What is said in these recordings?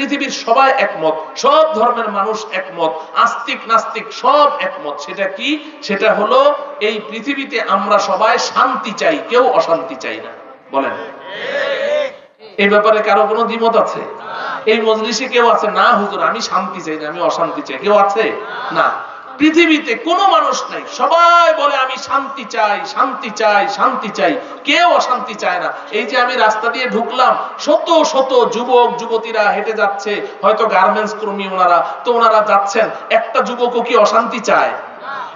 পৃথিবীর সবাই একমত, সব ধর্মের মানুষ একমত, আস্তিক নাস্তিক সব একমত। সেটা কি? সেটা হলো এই পৃথিবীতে আমরা সবাই শান্তি চাই, কেউ অশান্তি চাই না। বলেন এই ব্যাপারে কারো কোনো দ্বিমত আছে? এই মজলিসে কেউ আছে না হুজুর আমি শান্তি চাই না, আমি অশান্তি চাই? কেউ আছে? না। পৃথিবীতে কোনো মানুষ নাই, সবাই বলে আমি শান্তি চাই, শান্তি চাই, শান্তি চাই, কেউ অশান্তি চায় না। এই যে আমি রাস্তা দিয়ে ঢুকলাম, শত শত যুবক যুবতীরা হেঁটে যাচ্ছে, হয়তো গার্মেন্টস কর্মী ওনারা, তো ওনারা যাচ্ছেন, একটা যুবকও কি অশান্তি চায়?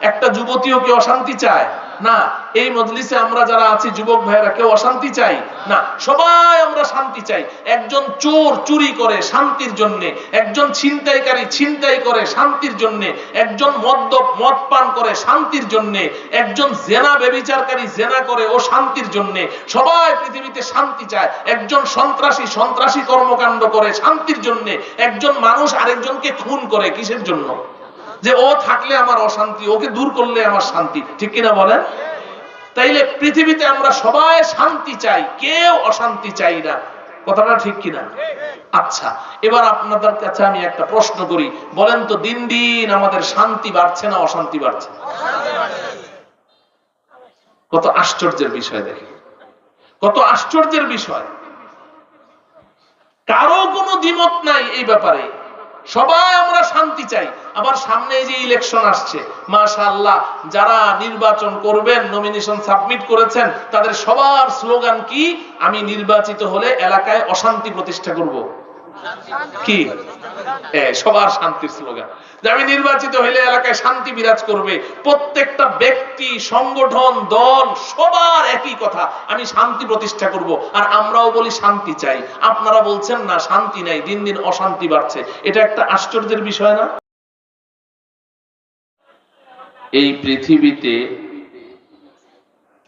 একটা যুবতীও কি অশান্তি চায়? না। এই মজলিসে আমরা যারা আছি যুবক ভাইয়েরা কেউ অশান্তি চাই না, সবাই আমরা শান্তি চাই। একজন চোর চুরি করে শান্তির জন্য, একজন ছিনতাইকারী ছিনতাই করে শান্তির জন্য, একজন মদ্যপ মদ পান করে শান্তির জন্য, একজন জেনা ব্যভিচারকারী জেনা করে ও শান্তির জন্য। সবাই পৃথিবীতে শান্তি চায়। একজন সন্ত্রাসী সন্ত্রাসী কর্মকাণ্ড করে শান্তির জন্য, একজন মানুষ আরেকজনকে খুন করে কিসের জন্য? যে ও থাকলে আমার অশান্তি, ওকে দূর করলে আমার শান্তি। ঠিক কিনা বলেন? তাইলে পৃথিবীতে আমরা সবাই শান্তি চাই, কেউ অশান্তি চাই না। কথাটা ঠিক কিনা? আচ্ছা, এবার আপনাদের কাছে আমি একটা প্রশ্ন করি, বলেন তো দিন দিন আমাদের শান্তি বাড়ছে না অশান্তি বাড়ছে? কত আশ্চর্যের বিষয় দেখে, কত আশ্চর্যের বিষয়। কারো কোনো দ্বিমত নাই এই ব্যাপারে, সবাই আমরা শান্তি চাই। আবার সামনে যে ইলেকশন আসছে, মাশাআল্লাহ, যারা নির্বাচন করবেন, নমিনেশন সাবমিট করেছেন, তাদের সবার স্লোগান কি? আমি নির্বাচিত হলে এলাকায় অশান্তি প্রতিষ্ঠা করব। কি? সবার শান্তির স্লোগান যে আমি নির্বাচিত হলে এলাকায় শান্তি বিরাজ করবে। প্রত্যেকটা ব্যক্তি, সংগঠন, দল সবার একই কথা, আমি শান্তি প্রতিষ্ঠা করব। আর আমরাও বলি শান্তি চাই, আপনারা বলছেন না শান্তি নাই, দিন দিন অশান্তি বাড়ছে। এটা একটা আশ্চর্যের বিষয় না? এই পৃথিবীতে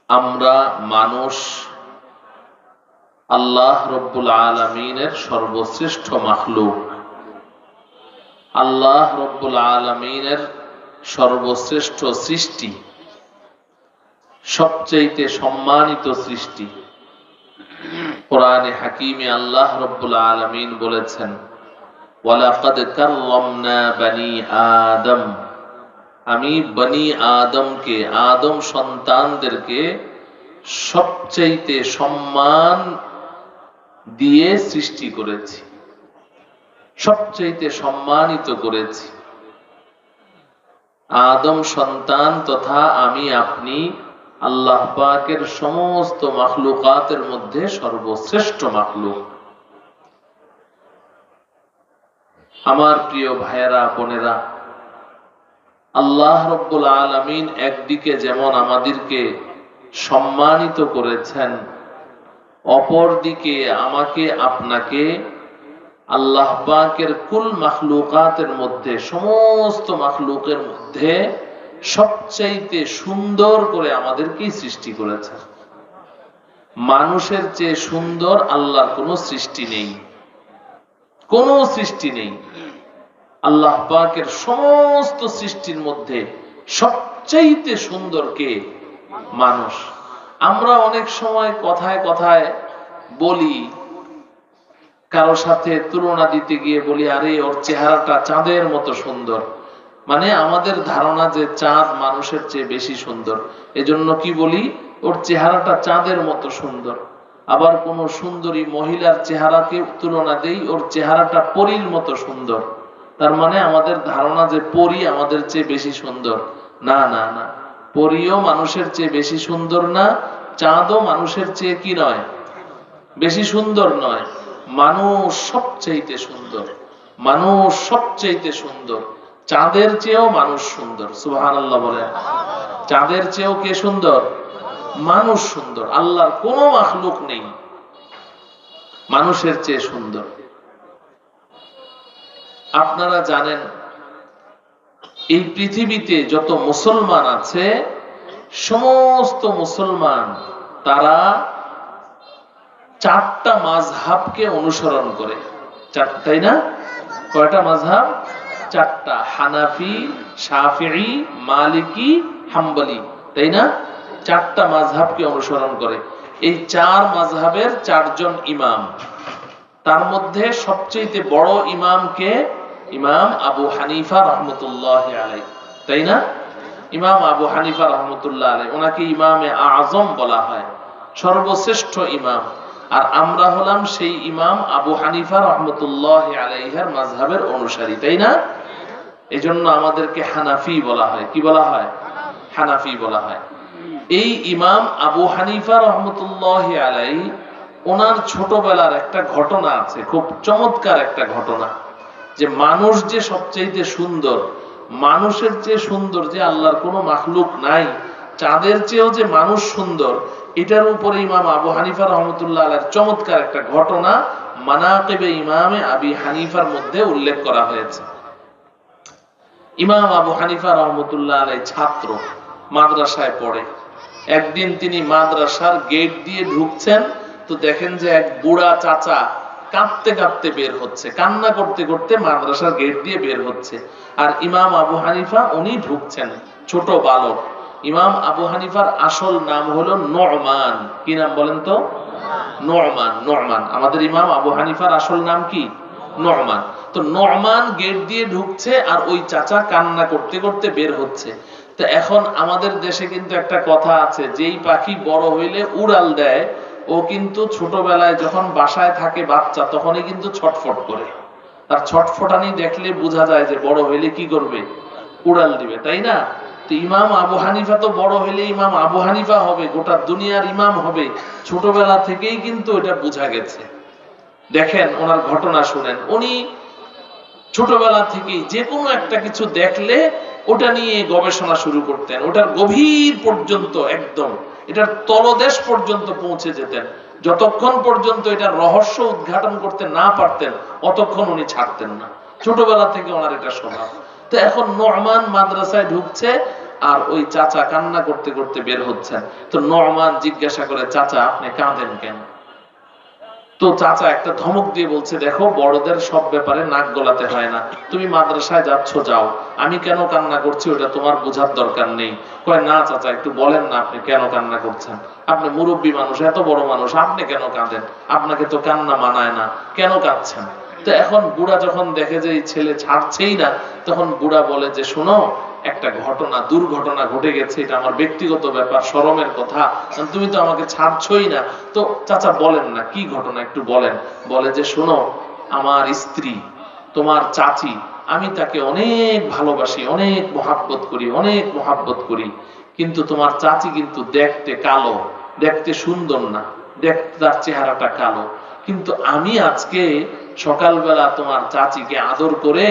আমরা মানুষ আল্লাহ রব্বুল আলামিনের সর্বশ্রেষ্ঠ মাখলুক, আল্লাহ রব্বুল আলামিনের সর্বশ্রেষ্ঠ সৃষ্টি, সবচেয়ে সম্মানিত সৃষ্টি। কোরআনে হাকিমে আল্লাহ রব্বুল আলামিন বলেছেন, ওয়ালাকাদ কাররামনা বানি আদম, আমি বনি আদমকে, আদম সন্তানদেরকে সবচেয়ে সম্মান দিয়ে সৃষ্টি করেছি, সবচেয়ে সম্মানিত করেছি। আদম সন্তান তথা আমি আপনি আল্লাহ পাকের সমস্ত মাখলুকাতের মধ্যে সর্বশ্রেষ্ঠ মাখলুক। আমার প্রিয় ভাইয়েরা বোনেরা, আল্লাহ রব্বুল আলামিন একদিকে যেমন আমাদেরকে সম্মানিত করেছেন, অপরদিকে আমাকে আপনাকে আল্লাহ পাকের কুল মাখলুকাতের মধ্যে, সমস্ত মাখলুকের মধ্যে সবচাইতে সুন্দর করে আমাদেরকে সৃষ্টি করেছেন। মানুষের চেয়ে সুন্দর আল্লাহর কোনো সৃষ্টি নেই, কোনো সৃষ্টি নেই। আল্লাহ পাকের সমস্ত সৃষ্টির মধ্যে সবচাইতে সুন্দর কে? মানুষ। আমরা অনেক সময় কথায় কথায় বলি, কারো সাথে তুলনা দিতে গিয়ে বলি, আরে ওর চেহারাটা চাঁদের মতো সুন্দর। মানে আমাদের ধারণা যে চাঁদ মানুষের চেয়ে বেশি সুন্দর, এজন্য কি বলি? ওর চেহারাটা চাঁদের মতো সুন্দর। আবার কোন সুন্দরী মহিলার চেহারাকে তুলনা দেই, ওর চেহারাটা পরীর মতো সুন্দর। তার মানে আমাদের ধারণা যে পরী আমাদের চেয়ে বেশি সুন্দর। না না না, পরীও মানুষের চেয়ে বেশি সুন্দর না, চাঁদও মানুষের চেয়ে কি নয়? বেশি সুন্দর নয়। মানুষ সবচাইতে সুন্দর, মানুষ সবচাইতে সুন্দর। চাঁদের চেয়েও মানুষ সুন্দর। সুবহানাল্লাহ বলেন। চাঁদের চেয়েও কে সুন্দর? মানুষ সুন্দর। আল্লাহর কোনো মাখলুক নেই মানুষের চেয়ে সুন্দর। আপনারা জানেন এই পৃথিবীতে যত মুসলমান আছে, সমস্ত মুসলমান তারা চারটা মাযহাবকে অনুসরণ করে। তাই না? কয়টা মাযহাব? চারটা। হানাফি, শাফিঈ, মালিকি, হাম্বলি। তাই না? চারটা মাযহাবকে অনুসরণ করে। এই চার মাযহাবের চারজন ইমাম, তার মধ্যে সবচেয়ে বড় ইমামকে ইমাম আবু হানিফা রহমতুল্লাহ আলাই, তাই না? ইমাম আবু হানিফা রহমতুল্লাহ আলাই, ওনাকে ইমামে আজম বলা হয়, সর্বশ্রেষ্ঠ ইমাম। আর আমরা হলাম সেই ইমাম আবু হানিফা রহমতুল্লাহ আলাইহির মাযহাবের অনুসারী, তাই না? এজন্য আমাদেরকে হানাফি বলা হয়। কি বলা হয়? হানাফি বলা হয়। এই ইমাম আবু হানিফা রহমতুল্লাহ আলাইহি, ওনার ছোটবেলার একটা ঘটনা আছে, খুব চমৎকার একটা ঘটনা, যে মানুষ যে সবচেয়ে সুন্দর, মানুষের চেয়ে সুন্দর যে আল্লাহর কোনো মাখলুক নাই, চাঁদের চেয়েও যে মানুষ সুন্দর, এটার উপরে ইমাম আবু হানিফা রহমতুল্লাহ আলাইহির চমৎকার একটা ঘটনা মানাকিবে ইমামে আবি হানিফার মধ্যে উল্লেখ করা হয়েছে। ইমাম আবু হানিফা রহমতুল্লাহ আলাইহি ছাত্র, মাদ্রাসায় পড়ে। একদিন তিনি মাদ্রাসার গেট দিয়ে ঢুকছেন, তো দেখেন যে এক বুড়া চাচা কাঁদতে কাঁদতে বের হচ্ছে, কান্না করতে করতে মাদ্রাসার গেট দিয়ে বের হচ্ছে। আর ইমাম আবু হানিফা উনি ঢুকছেন, ছোট বালক। ইমাম আবু হানিফার আসল নাম হলো নু'মান। কি নাম বলেন তো? নু'মান। নু'মান। আমাদের ইমাম আবু হানিফার আসল নাম কি? নু'মান। তো নু'মান গেট দিয়ে ঢুকছে, আর ওই চাচা কান্না করতে করতে বের হচ্ছে। তো এখন আমাদের দেশে কিন্তু একটা কথা আছে, যেই পাখি বড় হইলে উড়াল দেয়, ও কিন্তু ছোটবেলায় যখন বাসায় থাকে বাচ্চা, তখনই কিন্তু ছটফট করে। আর ছটফটানি দেখলে বোঝা যায় যে বড় হইলে কি করবে? উড়াল দিবে, তাই না? তো ইমাম আবু হানিফা তো বড় হইলে ইমাম আবু হানিফা হবে, গোটা দুনিয়ার ইমাম হবে, ছোটবেলা থেকেই কিন্তু এটা বোঝা গেছে। দেখেন ওনার ঘটনা শুনেন। উনি ছোটবেলা থেকেই যে কোনো একটা কিছু দেখলে ওটা নিয়ে গবেষণা শুরু করতেন, ওটার গভীর পর্যন্ত, একদম এটার তলদেশ পর্যন্ত পৌঁছে যেতেন। যতক্ষণ পর্যন্ত এটার রহস্য উদ্ঘাটন করতে না পারতেন, অতক্ষণ উনি ছাড়তেন না। ছোটবেলা থেকে ওনার এটা স্বভাব। তো এখন নু'মান মাদ্রাসায় ঢুকছে, আর ওই চাচা কান্না করতে করতে বের হচ্ছেন। তো নু'মান জিজ্ঞাসা করে, চাচা আপনি কাঁদেন কেন? তো চাচা একটা ধমক দিয়ে বলছে, দেখো বড়দের সব ব্যাপারে নাক গলাতে হয় না, তুমি মাদ্রাসায় যাচ্ছ যাও, আমি কেন কান্না করছি ওটা তোমার বোঝার দরকার নেই। কয়, না চাচা একটু বলেন না আপনি কেন কান্না করছেন, আপনি মুরব্বী মানুষ, এত বড় মানুষ, আপনি কেন কাঁদেন? আপনাকে তো কান্না মানায় না, কেন কাঁদছেন? তো এখন বুড়া যখন দেখে যে এই ছেলে ছাড়ছেই না, তখন বুড়া বলে যে, শোনো একটা ঘটনা, দুর্ঘটনা ঘটে গেছে, এটা আমার ব্যক্তিগত ব্যাপার, শরমের কথা, তুমি তো আমাকে ছাড়ছই না। তো চাচা বলেন না কি ঘটনা, একটু বলেন। বলে যে, শোনো আমার স্ত্রী, তোমার চাচি, আমি তাকে অনেক ভালোবাসি, অনেক মহাব্বত করি, অনেক মহাব্বত করি, কিন্তু তোমার চাচি কিন্তু দেখতে কালো, দেখতে সুন্দর না, দেখতে তার চেহারাটা কালো। কিন্তু আমি আজকে সকালবেলা তোমার চাচিকে আদর করে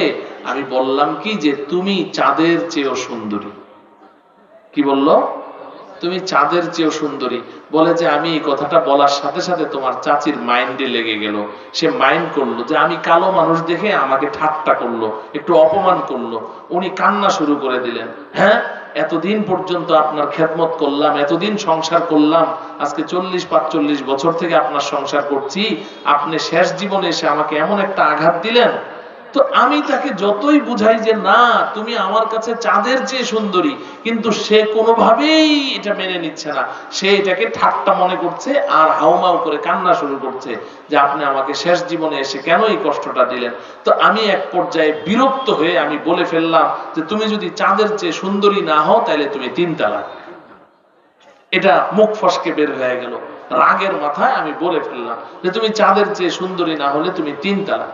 আমি বললাম কি, যে তুমি চাঁদের চেয়েও সুন্দরী। কি বললো? তুমি চাঁদের চেয়েও সুন্দরী। বলে যে আমি এই কথাটা বলার সাথে সাথে তোমার চাচির মাইন্ডে লেগে গেল, সে মাইন্ড করলো যে আমি কালো মানুষ দেখে আমাকে ঠাট্টা করলো, একটু অপমান করলো। উনি কান্না শুরু করে দিলেন, হ্যাঁ এতদিন পর্যন্ত আপনার খেদমত করলাম, এতদিন সংসার করলাম, আজকে 40-45 বছর থেকে আপনার সংসার করছি, আপনি শেষ জীবনে এসে আমাকে এমন একটা আঘাত দিলেন। তো আমি তাকে যতই বুঝাই যে না তুমি আমার কাছে চাঁদের চেয়ে সুন্দরী, কিন্তু সে কোনোভাবেই এটা মেনে নিচ্ছে না, সে এটাকে ঠাট্টা মনে করছে, আর হাউমাউ করে কান্না শুরু করছে যে আপনি আমাকে শেষ জীবনে এসে কেন এই কষ্টটা দিলেন। তো আমি এক পর্যায়ে বিরক্ত হয়ে আমি বলে ফেললাম যে তুমি যদি চাঁদের চেয়ে সুন্দরী না হও তাহলে তুমি 3 তালাক। এটা মুখ ফসকে বের হয়ে গেল, রাগের মাথায় আমি বলে ফেললাম যে তুমি চাঁদের চেয়ে সুন্দরী না হলে তুমি 3 তালাক।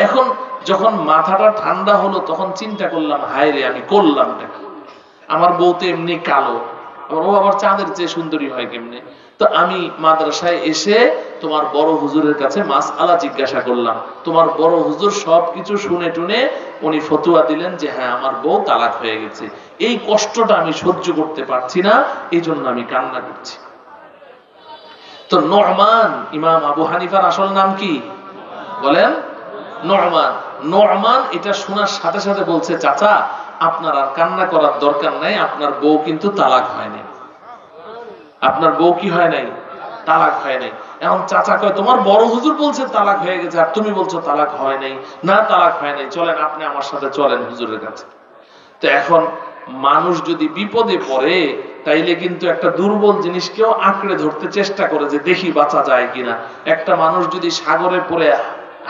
এখন যখন মাথাটা ঠান্ডা হলো, তখন চিন্তা করলাম, হায় রে আমি করলাম নাকি, আমার বউ তো এমনি কালো, ও আবার চাঁদের চেয়ে সুন্দরী হয় কেমনে? তো আমি মাদ্রাসায় এসে তোমার বড় হুজুরের কাছে মাসআলা জিজ্ঞাসা করলাম। তোমার বড় হুজুর সবকিছু শুনে টুনে উনি ফতোয়া দিলেন যে হ্যাঁ আমার বউ তালাক হয়ে গেছে। এই কষ্টটা আমি সহ্য করতে পারছি না, এই জন্য আমি কান্না করছি। তো নু'মান, ইমাম আবু হানিফার আসল নাম কি বলেন? নু'মান। নু'মান এটা শোনার সাথে সাথে বলছে, চাচা আপনার আর কান্না করার দরকার নাই, আপনার বউ কিন্তু তালাক হয় নাই। আপনার বউ কি হয় নাই? তালাক হয় নাই। এখন চাচা কয়, তোমার বড় হুজুর বলছে তালাক হয়ে গেছে, আর তুমি বলছো তালাক হয় নাই। না তালাক হয় নাই, চলেন আপনি আমার সাথে চলেন হুজুরের কাছে। তো এখন মানুষ যদি বিপদে পড়ে, তাইলে কিন্তু একটা দুর্বল জিনিসকেও আঁকড়ে ধরতে চেষ্টা করে যে দেখি বাঁচা যায় কিনা। একটা মানুষ যদি সাগরে পড়ে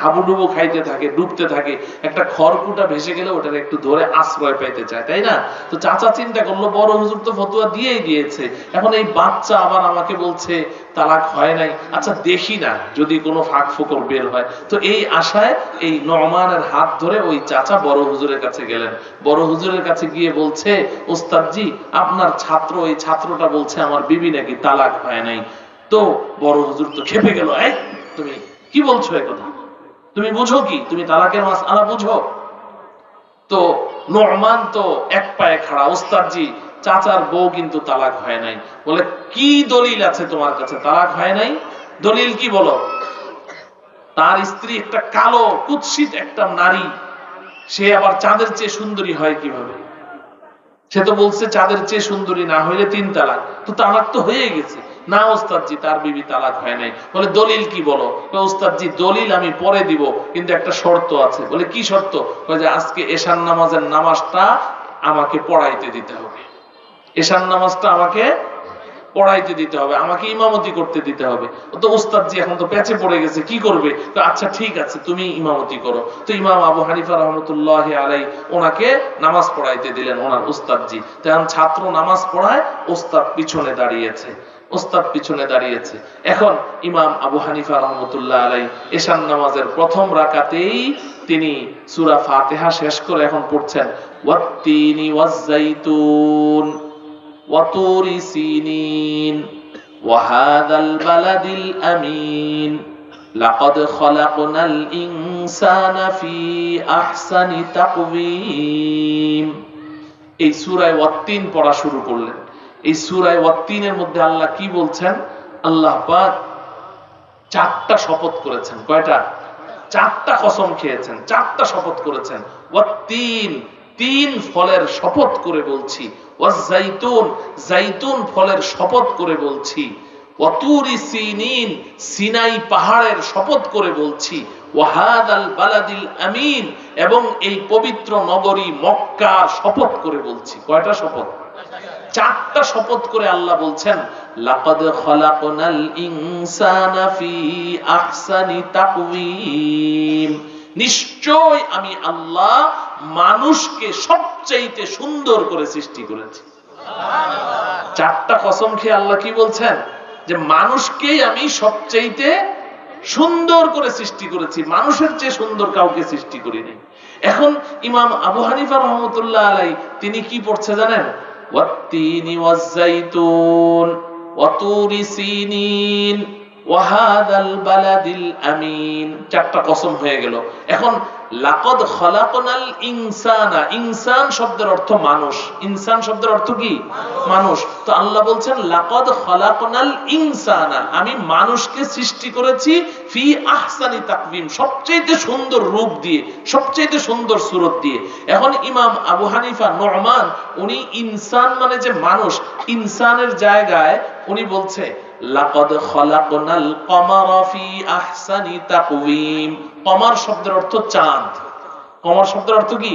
হাবুডুবু খাইতে থাকে, ডুবতে থাকে, একটা খড়কুটা ভেসে গেলে ওটার একটু ধরে আশ্রয় পাইতে চায়, তাই না? তো চাচা চিন্তা করলো বড় হুজুর তো ফতোয়া দিয়েই দিয়েছে, এখন এই বাচ্চা আবার আমাকে বলছে তালাক হয় নাই, আচ্ছা দেখি না যদি কোনো ফাঁক ফোকর বের হয়। তো এই আশায় এই নওমানের হাত ধরে ওই চাচা বড় হুজুরের কাছে গেলেন। বড় হুজুরের কাছে গিয়ে বলছে, ওস্তাদজি আপনার ছাত্র, এই ছাত্রটা বলছে আমার বিবি নাকি তালাক হয় নাই। তো বড় হুজুর তো খেপে গেল, এই তুমি কি বলছো এ কথা, তুমি বুঝো কি, তুমি তালাকের মাসআলা বুঝো? তো নোমান তো এক পায়ে খাড়া, ওস্তাদজি চাচার বউ কিন্তু তালাক হয় নাই। বলে কি দলিল আছে তোমার কাছে তালাক হয় নাই? দলিল কি বলো? তার স্ত্রী একটা কালো কুৎসিত একটা নারী, সে আবার চাঁদের চেয়ে সুন্দরী হয় কিভাবে? সে তো বলছে চাঁদের চেয়ে সুন্দরী না হইলে 3 তালাক, তো তালাক তো হয়ে গেছে। না ওস্তাদজি তার বিবি তালাক হয় নাই। বলে দলিল কি বলো? ওস্তাদজি দলিল আমি পরে দিব, কিন্তু একটা শর্ত আছে। বলে কি শর্ত? যে আজকে এশার নামাজের নামাজটা আমাকে পড়াইতে দিতে হবে, এশার নামাজটা আমাকে পড়াইতে দিতে হবে, আমাকে ইমামতি করতে দিতে হবে। তো ওস্তাদজি এখন তো প্যাচে পড়ে গেছে, কি করবে? তো আচ্ছা ঠিক আছে তুমি ইমামতি করো। তো ইমাম আবু হানিফা রহমতুল্লাহ আলাই ওনাকে নামাজ পড়াইতে দিলেন, ওনার ওস্তাদজি। তখন ছাত্র নামাজ পড়ায়, ওস্তাদ পিছনে দাঁড়িয়েছে, ওস্তাদ পিছনে দাঁড়িয়েছে। এখন ইমাম আবু হানিফা রহমতুল্লাহ আলাই এশার নামাজের প্রথম রাকাতেই তিনি সূরা ফাতিহা শেষ করে এখন পড়ছেন, ওয়াত্তিনি ওয়াজ্জাইতুন وطور سينين وهذا البلد الأمين لقد خلقنا الإنسان في أحسن تقويم। এই সূরায়ে ওয়াত্তিন পড়া শুরু করলেন। এই সূরায়ে ওয়াত্তিনের মধ্যে আল্লাহ কি বলছেন? আল্লাহ পাক 4টা শপথ করেছেন। কয়টা? 4টা কসম খেয়েছেন, 4টা শপথ করেছেন। ওয়াত্তিন 3 ফলের শপথ করে বলছি, ওয়াজ্জাইতুন জাইতুন ফলের শপথ করে বলছি, ওয়াতুরি সিনিন সিনাই পাহাড়ের শপথ করে বলছি, ওয়াহাদাল বালাদিল আমিন এবং এই পবিত্র নগরী মক্কার শপথ করে বলছি। কয়টা শপথ? 4টা শপথ করে আল্লাহ বলছেন, লাকাদ খালাকনাল ইনসানা ফি আহসানি তাকওয়িম, নিশ্চয় আমি আল্লাহ মানুষকে সবচাইতে সুন্দর করে সৃষ্টি করেছি। 4টা কসম খেয়ে আল্লাহ কি বলছেন? যে মানুষকেই আমি সবচাইতে সুন্দর করে সৃষ্টি করেছি, মানুষের চেয়ে সুন্দর কাউকে সৃষ্টি করিনি। এখন ইমাম আবু হানিফা রহমতুল্লাহ আলাই তিনি কি পড়ছে জানেন? ওয়াত্তিনি ওয়াজ্জাইতুন ওয়াতুরি সিনিন ওয়াহাদাল বালাদিল আমিন, 4টা কসম হয়ে গেল। এখন লাকাদ খালাকনাল ইনসানা, ইনসান শব্দের অর্থ মানুষ, ইনসান শব্দের অর্থ কি? মানুষ। তো আল্লাহ বলছেন লাকাদ খালাকনাল ইনসানা, আমি মানুষকে সৃষ্টি করেছি ফি আহসানি তাকওয়িম, সবচেয়ে সুন্দর রূপ দিয়ে, সবচেয়ে সুন্দর সূরত দিয়ে। এখন ইমাম আবু হানিফা নোমান উনি ইনসান মানে যে মানুষ, ইনসানের জায়গায় উনি বলছে লাকাদ খালাকনাল কমারা ফি আহসানি তাকওয়িম। কমার শব্দের অর্থ চাঁদ, কমার শব্দের অর্থ কি?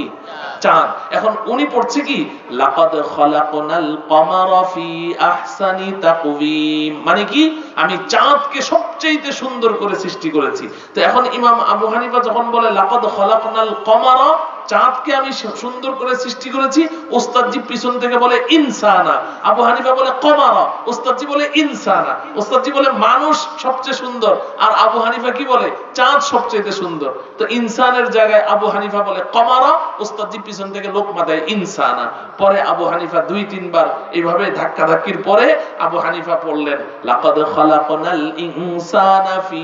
চাঁদ। এখন উনি পড়ছে কি? লাকাদ খালাকনাল কমারা ফি আহসানি তাকওয়িম, মানে কি? আমি চাঁদকে সবচেয়ে সুন্দর করে সৃষ্টি করেছি। তো এখন ইমাম আবু হানিফা যখন বলে লাকাদ খালাকনাল কমারা, চাঁদকে আমি সুন্দর করে সৃষ্টি করেছি, ওস্তাদজি পিছন থেকে বলে ইনসানা। আবু হানিফা বলে কমারা, ওস্তাদজি বলে ইনসানা। ওস্তাদজি বলে মানুষ সবচেয়ে সুন্দর, আর আবু হানিফা কি বলে? চাঁদ সবচেয়ে সুন্দর। তো ইনসানের জায়গায় আবু হানিফা বলে কমারা, ওস্তাদজি পিছন থেকে লোকমা দেয় ইনসানা। পরে আবু হানিফা 2-3 বার এইভাবে ধাক্কাধাক্কির পরে আবু হানিফা পড়লেন লাকাদ খালাকনাল ইনসানা ফি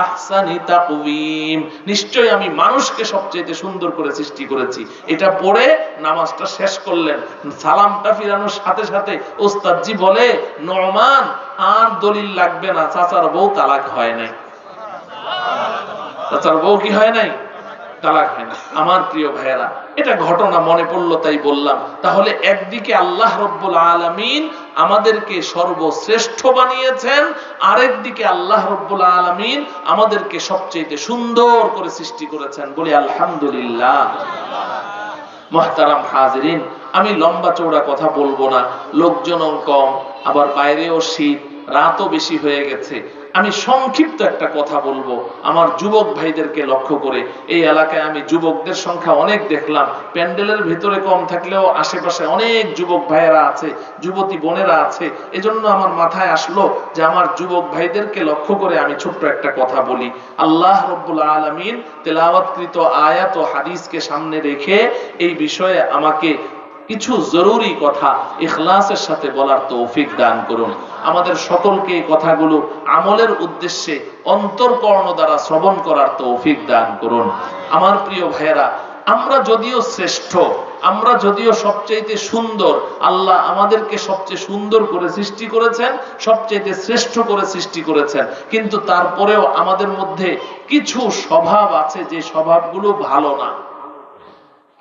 আহসানি তাকওয়িম, নিশ্চয় আমি মানুষকে সবচেয়ে সুন্দর করে সৃষ্টি করেছি। এটা পড়ে নামাজটা শেষ করলেন। সালামটা ফিরানোর সাথে সাথে ওস্তাদজি বলে, নোমান আর দলিল লাগবে না, চাচার বউ তালাক হয় নাই। চাচার বউ কি হয় নাই? তালাক হয় না। আমার প্রিয় ভাইয়েরা, এটা ঘটনা মনে পড়লো তাই বললাম। তাহলে একদিকে আল্লাহ রাব্বুল আলামিন আমাদেরকে সর্বশ্রেষ্ঠ বানিয়েছেন, আরেকদিকে আল্লাহ রাব্বুল আলামিন আমাদেরকে সবচেয়ে সুন্দর করে সৃষ্টি করেছেন। বলি আলহামদুলিল্লাহ। মুহতারাম হাজিরিন, আমি লম্বা চওড়া কথা বলবো না, লোকজনও কম, আবার বাইরেও শীত, রাতও বেশি হয়ে গেছে। আমি সংক্ষিপ্ত একটা কথা বলবো আমার যুবক ভাইদেরকে লক্ষ্য করে। এই এলাকায় আমি যুবকদের সংখ্যা অনেক দেখলাম, প্যান্ডেলের ভিতরে কম থাকলেও আশেপাশে অনেক যুবক ভাইয়েরা আছে, যুবতী বোনেরা আছে। এজন্য আমার মাথায় আসলো যে আমার যুবক ভাইদেরকে লক্ষ্য করে আমি ছোট্ট একটা কথা বলি। আল্লাহ রাব্বুল আলামিন তেলাওয়াতকৃত আয়াত ও হাদিসকে সামনে রেখে এই বিষয়ে আমাকে কিছু জরুরি কথা ইখলাসের সাথে বলার তৌফিক দান করুন। আমাদের সকলকে এই কথাগুলো আমলের উদ্দেশ্যে অন্তরকর্ণ দ্বারা শ্রবণ করার তৌফিক দান করুন। আমার প্রিয় ভাইয়েরা, আমরা যদিও শ্রেষ্ঠ, আমরা যদিও সবচেয়ে সুন্দর, আল্লাহ আমাদেরকে সবচেয়ে সুন্দর করে সৃষ্টি করেছেন, সবচেয়ে শ্রেষ্ঠ করে সৃষ্টি করেছেন, কিন্তু তারপরেও আমাদের মধ্যে কিছু স্বভাব আছে যে স্বভাবগুলো ভালো না।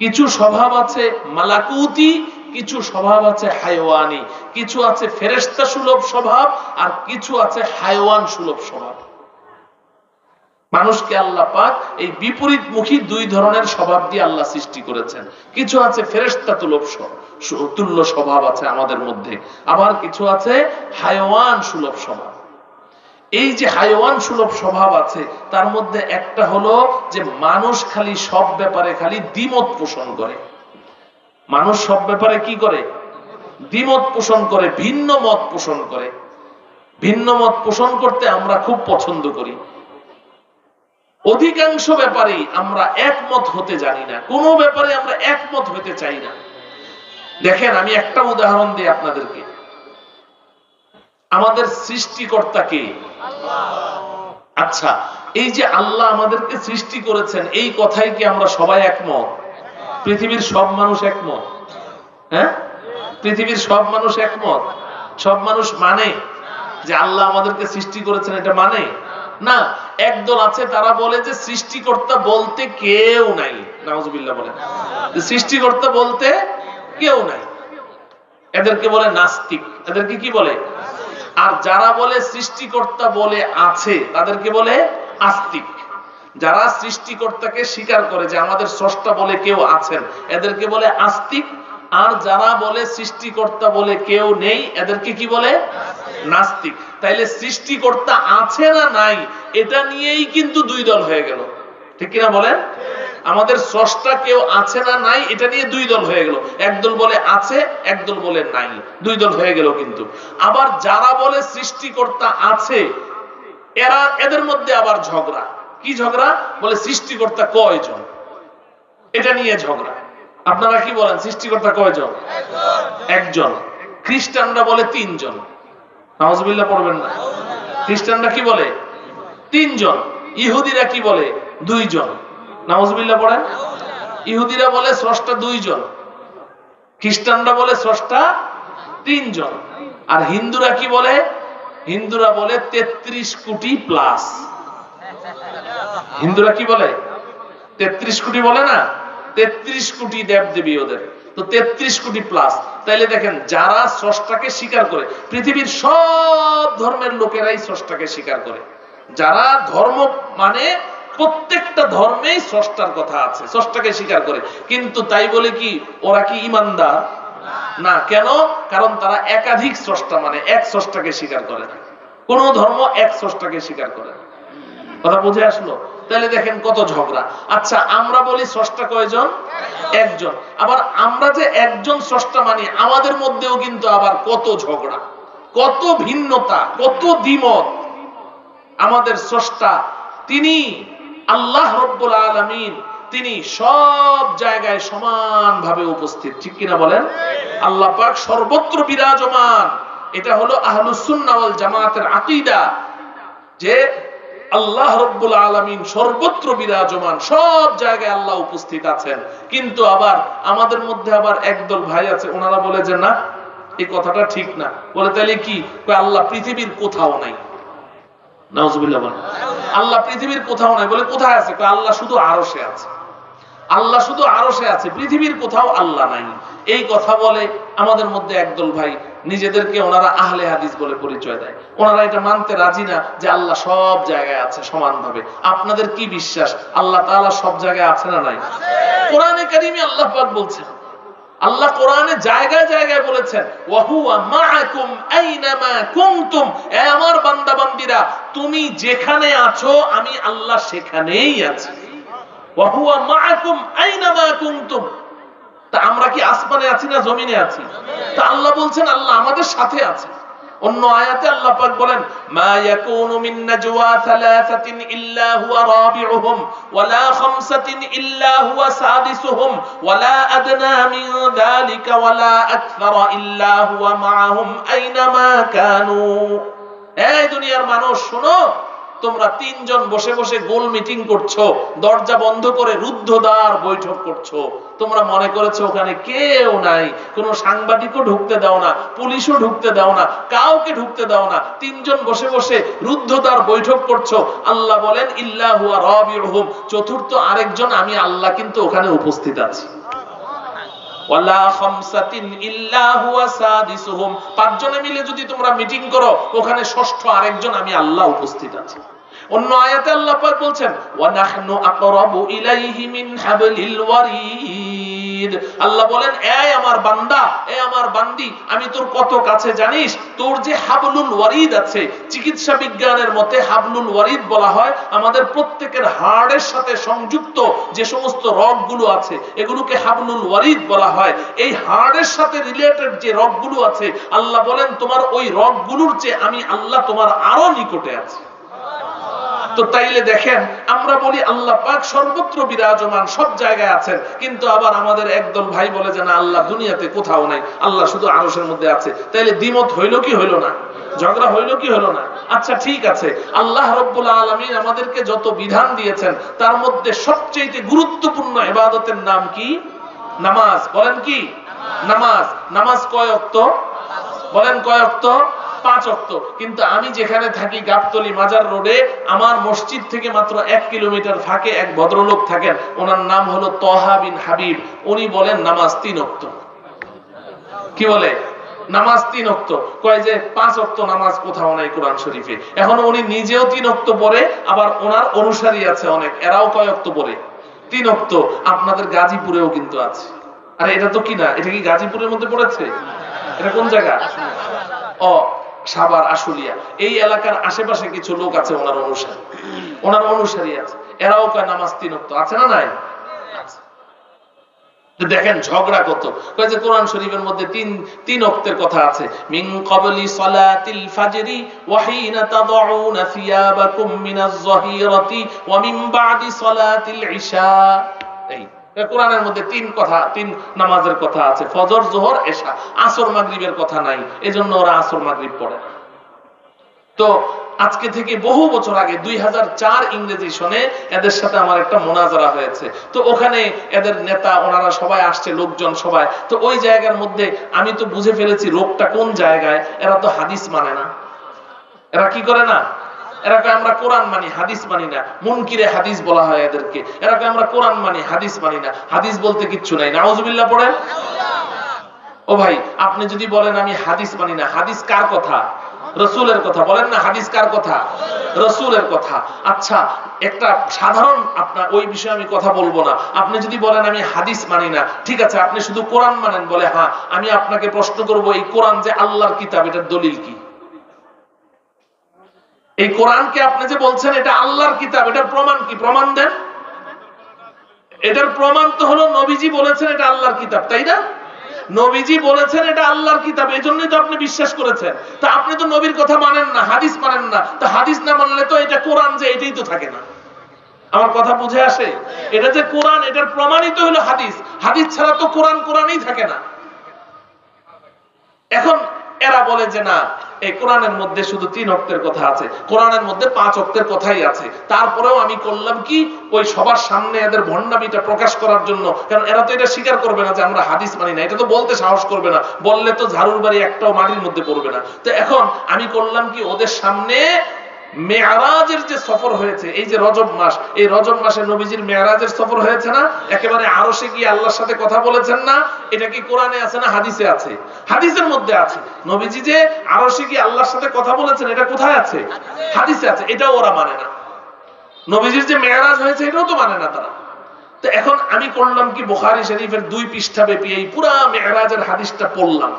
কিছু স্বভাব আছে মালাকুতি, কিছু স্বভাব আছে হায়ওয়ানি, কিছু আছে ফেরেশতা সুলভ স্বভাব, আর কিছু আছে হায়ওয়ান সুলভ স্বভাব। মানুষকে আল্লাহ পাক এই বিপরীতমুখী দুই ধরনের স্বভাব দিয়ে আল্লাহ সৃষ্টি করেছেন। কিছু আছে ফেরেশতা তুল্য স্বভাব আছে আমাদের মধ্যে, আবার কিছু আছে হায়ওয়ান সুলভ স্বভাব। এই যে হায়ওয়ান সুলভ স্বভাব আছে তার মধ্যে একটা হলো যে মানুষ খালি সব ব্যাপারে খালি দ্বিমত পোষণ করে। মানুষ সব ব্যাপারে কি করে? দ্বিমত পোষণ করে, ভিন্ন মত পোষণ করে। ভিন্ন মত পোষণ করতে আমরা খুব পছন্দ করি। অধিকাংশ ব্যাপারেই আমরা একমত হতে জানি না, কোনো ব্যাপারে আমরা একমত হতে চাই না। দেখেন, আমি একটা উদাহরণ দিই আপনাদেরকে। আমাদের সৃষ্টিকর্তা কে? আচ্ছা, এই যে আল্লাহ আমাদেরকে সৃষ্টি করেছেন, এই কথাই কি আমরা সবাই একমত? পৃথিবীর সব মানুষ একমত? হ্যাঁ, পৃথিবীর সব মানুষ একমত? সব মানুষ মানে যে আল্লাহ আমাদেরকে সৃষ্টি করেছেন, এটা মানে না। একদল আছে তারা বলে যে সৃষ্টিকর্তা বলতে কেউ নাই। নাউজুবিল্লাহ বলে, সৃষ্টিকর্তা বলতে কেউ নাই, এদেরকে বলে নাস্তিক। এদেরকে কি বলে? আর যারা বলে সৃষ্টিকর্তা বলে আছে তাদেরকে বলে আস্তিক। যারা সৃষ্টিকর্তাকে স্বীকার করে যে আমাদের স্রষ্টা বলে কেউ আছেন, এদেরকে বলে আস্তিক। আর যারা বলে সৃষ্টিকর্তা বলে কেউ নেই, এদেরকে কি বলে? নাস্তিক। তাইলে সৃষ্টিকর্তা আছে না নাই এটা নিয়েই কিন্তু দুই দল হয়ে গেল, ঠিক কিনা বলেন? আমাদের স্রষ্টা কেউ আছে না নাই এটা নিয়ে দুই দল হয়ে গেল। একদল বলে আছে, একদল বলে নাই, দুই দল হয়ে গেল। কিন্তু আবার যারা বলে সৃষ্টিকর্তা আছে, এদের মধ্যে আবার ঝগড়া। কি ঝগড়া? বলে সৃষ্টিকর্তা কয়জন, এটা নিয়ে ঝগড়া। আপনারা কি বলেন, সৃষ্টিকর্তা কয়জন? একজন। খ্রিস্টানরা বলে তিনজন। নাউজুবিল্লাহ পড়বেন না। খ্রিস্টানরা কি বলে? তিনজন। ইহুদিরা কি বলে? দুইজন। নাউজুবিল্লাহ পড়েন। ইহুদিরা বলে স্রষ্টা দুইজন, খ্রিস্টানরা বলে স্রষ্টা তিনজন। আর হিন্দুরা কি বলে? হিন্দুরা বলে 33 কোটি প্লাস। হিন্দুরা কি বলে? 33 কোটি বলে না? 33 কোটি দেব দেবী ওদের, তো 33 কোটি প্লাস। তাইলে দেখেন, যারা স্রষ্টাকে স্বীকার করে, পৃথিবীর সব ধর্মের লোকেরাই স্রষ্টাকে স্বীকার করে। যারা ধর্ম মানে প্রত্যেকটা ধর্মেই স্রষ্টার কথা আছে, স্রষ্টাকে স্বীকার করে। কিন্তু তাই বলে কি ওরা কি ইমানদার? না। কেন? কারণ তারা একাধিক স্রষ্টা মানে এক স্রষ্টাকে স্বীকার করে না। কোন ধর্ম এক স্রষ্টাকে স্বীকার করে না। কথা বুঝে আসলো? তাহলে দেখেন কত ঝগড়া। আচ্ছা, আমরা বলি স্রষ্টা কয়জন? একজন। আবার আমরা যে একজন স্রষ্টা মানি, আমাদের মধ্যেও কিন্তু আবার কত ঝগড়া, কত ভিন্নতা, কত দ্বিমত। আমাদের স্রষ্টা তিনি আল্লাহ রাব্বুল আলামিন, তিনি সব জায়গায় সমানভাবে উপস্থিত, ঠিক কিনা বলেন? আল্লাহ পাক সর্বত্র বিরাজমান। এটা হলো আহলুস সুন্নাহ ওয়াল জামাতের আকীদা যে আল্লাহ রাব্বুল আলামিন সর্বত্র বিরাজমান, সব জায়গায় আল্লাহ উপস্থিত আছেন। কিন্তু আবার আমাদের মধ্যে আবার একদল ভাই আছে, ওনারা বলে যে না, এই কথাটা ঠিক না। বলে তাহলে কি? আল্লাহ পৃথিবীর কোথাও নাই। নাউজুবিল্লাহ বলেন। আল্লাহ পৃথিবীর কোথাও নাই। বলে কোথায় আছে? আল্লাহ শুধু আরশে আছে। আল্লাহ শুধু আরশে আছে, পৃথিবীর কোথাও আল্লাহ নাই। এই কথা বলে আমাদের মধ্যে একদল ভাই, নিজেদেরকে ওনারা আহলে হাদিস বলে পরিচয় দেয়। ওনারা এটা মানতে রাজি না যে আল্লাহ সব জায়গায় আছে সমানভাবে। আপনাদের কি বিশ্বাস আল্লাহ তাআলা সব জায়গায় আছে না নাই? কোরআনে কারীমে আল্লাহ পাক বলছেন, আল্লাহ কোরআনে জায়গায় জায়গায় বলেছেন, ওয়া হুয়া মাআকুম আইনামা কুনতুম। এ আমার বান্দা বান্দীরা, তুমি যেখানে আছো আমি আল্লাহ সেখানেই আছি। ওয়া হুয়া মাআকুম আইনামা কুনতুম। তা আমরা কি আসমানে আছি না জমিনে আছি? তা আল্লাহ বলছেন আল্লাহ আমাদের সাথে আছে। অন্য আয়াতে আল্লাহ পাক বলেন মা ইয়াকুনু মিন নাজওয়া সালাসাতিন ইল্লা হুয়া রাবিউহুম ওয়ালা খামসাতিন ইল্লা হুয়া সাদিসুহুম ওয়ালা আদনা মিন যালিকা ওয়ালা আকসারা ইল্লা হুয়া মাআহুম আইনামা কানু। এই দুনিয়ার মানুষ শোনো, তোমরা তিনজন বসে বসে গোল মিটিং করছো, দরজা বন্ধ করে রুদ্ধদ্বার বৈঠক করছো। তোমরা মনে করেছো ওখানে কেউ নাই, কোনো সাংবাদিকও ঢুকতে দাও না, পুলিশও ঢুকতে দাও না, কাউকে ঢুকতে দাও না, তিনজন বসে বসে রুদ্ধদ্বার বৈঠক করছো। আল্লাহ বলেন ইল্লা হুয়া রাবিউহুম, চতুর্থ আরেকজন আমি আল্লাহ কিন্তু ওখানে উপস্থিত আছি। ওয়ালা খামসাতিন ইল্লা হুয়া সাদিসুহুম, পাঁচজনে মিলে যদি তোমরা মিটিং করো ওখানে ষষ্ঠ আরেকজন আমি আল্লাহ উপস্থিত আছি। অন্য আয়াতে আল্লাহ পাক বলছেন ওয়া নাহনু আকরাবু ইলাইহি মিন হাবলিল ওয়ারিদ। আল্লাহ বলেন এই আমার বান্দা, এই আমার বান্দি, আমি তোর কত কাছে জানিস? তোর যে হাবলুল ওয়ারিদ আছে, চিকিৎসা বিজ্ঞানের মতে হাবলুল ওয়ারিদ বলা হয় আমাদের প্রত্যেকের হাড়ের সাথে সংযুক্ত যে সমস্ত রগগুলো আছে এগুলোকে হাবলুল ওয়ারিদ বলা হয়। এই হাড়ের সাথে রিলেটেড যে রগগুলো আছে আল্লাহ বলেন তোমার ওই রগগুলোর চেয়ে আমি আল্লাহ তোমার আরো নিকটে আছি। তো তাইলে দেখেন আমরা বলি আল্লাহ পাক সর্বত্র বিরাজমান, সব জায়গায় আছেন, কিন্তু আবার আমাদের একদল ভাই বলে যে না আল্লাহ দুনিয়াতে কোথাও নাই, আল্লাহ শুধু আরশের মধ্যে আছে। তাইলে দ্বিমত হইল কি হইল না? ঝগড়া হইল কি হইল না? আচ্ছা ঠিক আছে, আল্লাহ রাব্বুল আলামিন আমাদেরকে যত বিধান দিয়েছেন তার মধ্যে সবচেয়ে গুরুত্বপূর্ণ ইবাদতের নাম কি? নামাজ। বলেন কি? নামাজ। নামাজ কয় ওয়াক্ত? বলেন কয় ওয়াক্ত? 5 ওয়াক্ত। কিন্তু আমি যেখানে থাকি গাবতলী মাজার রোডে, আমার মসজিদ থেকে মাত্র 1 কিলোমিটার ফাঁকে এক ভদ্রলোক থাকেন, ওনার নাম হলো তহা বিন হাবিব। উনি বলেন নামাজ 3 ওয়াক্ত। কি বলে? নামাজ 3 ওয়াক্ত। কয় যে 5 ওয়াক্ত নামাজ কোথাও নাই কোরআন শরীফে। এখন উনি নিজেও 3 ওয়াক্ত পড়ে, আবার ওনার অনুসারী আছে অনেক, এরাও কয় ওয়াক্ত পড়ে? 3 ওয়াক্ত। আপনাদের গাজীপুরেও কিন্তু আছে। আরে এটা তো কি না, এটা কি গাজীপুরের মধ্যে পড়েছে? এটা কোন জায়গা? ও সাভার আশুলিয়া, এই এলাকার আশেপাশে কিছু লোক আছে ওনার অনুসারী আছে, এরাও কয় নামাজ 3 ওয়াক্ত। আছে না নাই? দেখেন ঝগড়া কত। কয় যে কোরআন শরীফের মধ্যে তিন ওয়াক্তের কথা আছে, মিন ক্বাবলি সালাতিল ফাজরি ওয়া হিনা তাদউনা সিয়াবাকুম মিনাজ যাহিরাতি ওয়া মিন বাদি সালাতিল ইশা। এই কোরআনের মধ্যে 3 নামাজের কথা আছে, ফজর, যোহর, এশা। আসর মাগরিবের কথা নাই, এজন্য ওরা আসর মাগরিব পড়ে। তো আজকে থেকে বহু বছর আগে 2004 ইংরেজি সনে এদের সাথে আমার একটা মোনাজারা হয়েছে। তো ওখানে এদের নেতা ওনারা সবাই আসছে, লোকজন সবাই। তো ওই জায়গার মধ্যে আমি তো বুঝে ফেলেছি রোগটা কোন জায়গায়। এরা তো হাদিস মানে না। এরা কি করে না? এরা কয় আমরা কোরআন মানি, হাদিস মানি না। মুনকিরে হাদিস বলা হয় এদেরকে। এরা কয় আমরা কোরআন মানি, হাদিস মানি না। হাদিস বলতে কিচ্ছু নাই। নাউজুবিল্লাহ পড়েন। ও ভাই, আপনি যদি বলেন আমি হাদিস মানি না, হাদিস কার কথা? রাসূলের কথা। বলেন না হাদিস কার কথা? রাসূলের কথা। আচ্ছা, একটা সাধারণ, আপনার ওই বিষয়ে আমি কথা বলবো না। আপনি যদি বলেন আমি হাদিস মানি না, ঠিক আছে, আপনি শুধু কোরআন মানেন, বলে হ্যাঁ, আমি আপনাকে প্রশ্ন করব এই কোরআন যে আল্লাহর কিতাব, এটার দলিল কি? এই কোরআনকে আপনি যে বলছেন এটা আল্লাহর কিতাব, এটার প্রমাণ কি? প্রমাণ দেন। এটার প্রমাণ তো হলো নবীজি বলেছেন এটা আল্লাহর কিতাব, তাই না? নবীজি বলেছেন এটা আল্লাহর কিতাব, এজন্যই তো আপনি বিশ্বাস করেছেন। তা আপনি তো নবীর কথা মানেন না, হাদিস মানেন না। তা হাদিস না মানলে তো এটা কোরআন যে এটাই তো থাকে না। আমার কথা বুঝে আসে? এটা যে কোরআন, এটার প্রমাণিত হলো হাদিস। হাদিস ছাড়া তো কোরআনই থাকে না। এখন এরা বলে যে না, এই কোরআনের মধ্যে শুধু 3 ওয়াক্তের কথা আছে, কোরআনের মধ্যে 5 ওয়াক্তের কথাই আছে। তারপরেও আমি করলাম কি, ওই সবার সামনে এদের ভণ্ডামিটা প্রকাশ করার জন্য, কারণ এরা তো এটা স্বীকার করবে না যে আমরা হাদিস মানি না, এটা তো বলতে সাহস করবে না, বললে তো ঝাড়ুর বাড়ি একটাও মাটির মধ্যে পড়বে না। তো এখন আমি করলাম কি, ওদের সামনে মেরাজের যে সফর হয়েছে, এই যে রজব মাস, এই রজব মাসে নবীজির মেরাজের সফর হয়েছে না, একেবারে আরশে গিয়ে আল্লাহর সাথে কথা বলেছেন না, এটা কি কোরআনে আছে না হাদিসে আছে? হাদিসের মধ্যে আছে। নবীজি যে আরশে গিয়ে আল্লাহর সাথে কথা বলেছেন, এটা কোথায় আছে? হাদিসে আছে। এটাও ওরা মানে না। নবীজির যে মেরাজ হয়েছে এটাও তো মানে না তারা। তো এখন আমি করলাম কি, বুখারী শরীফের 2 পৃষ্ঠা ব্যাপী এই পুরা মেরাজের হাদিসটা পড়লাম।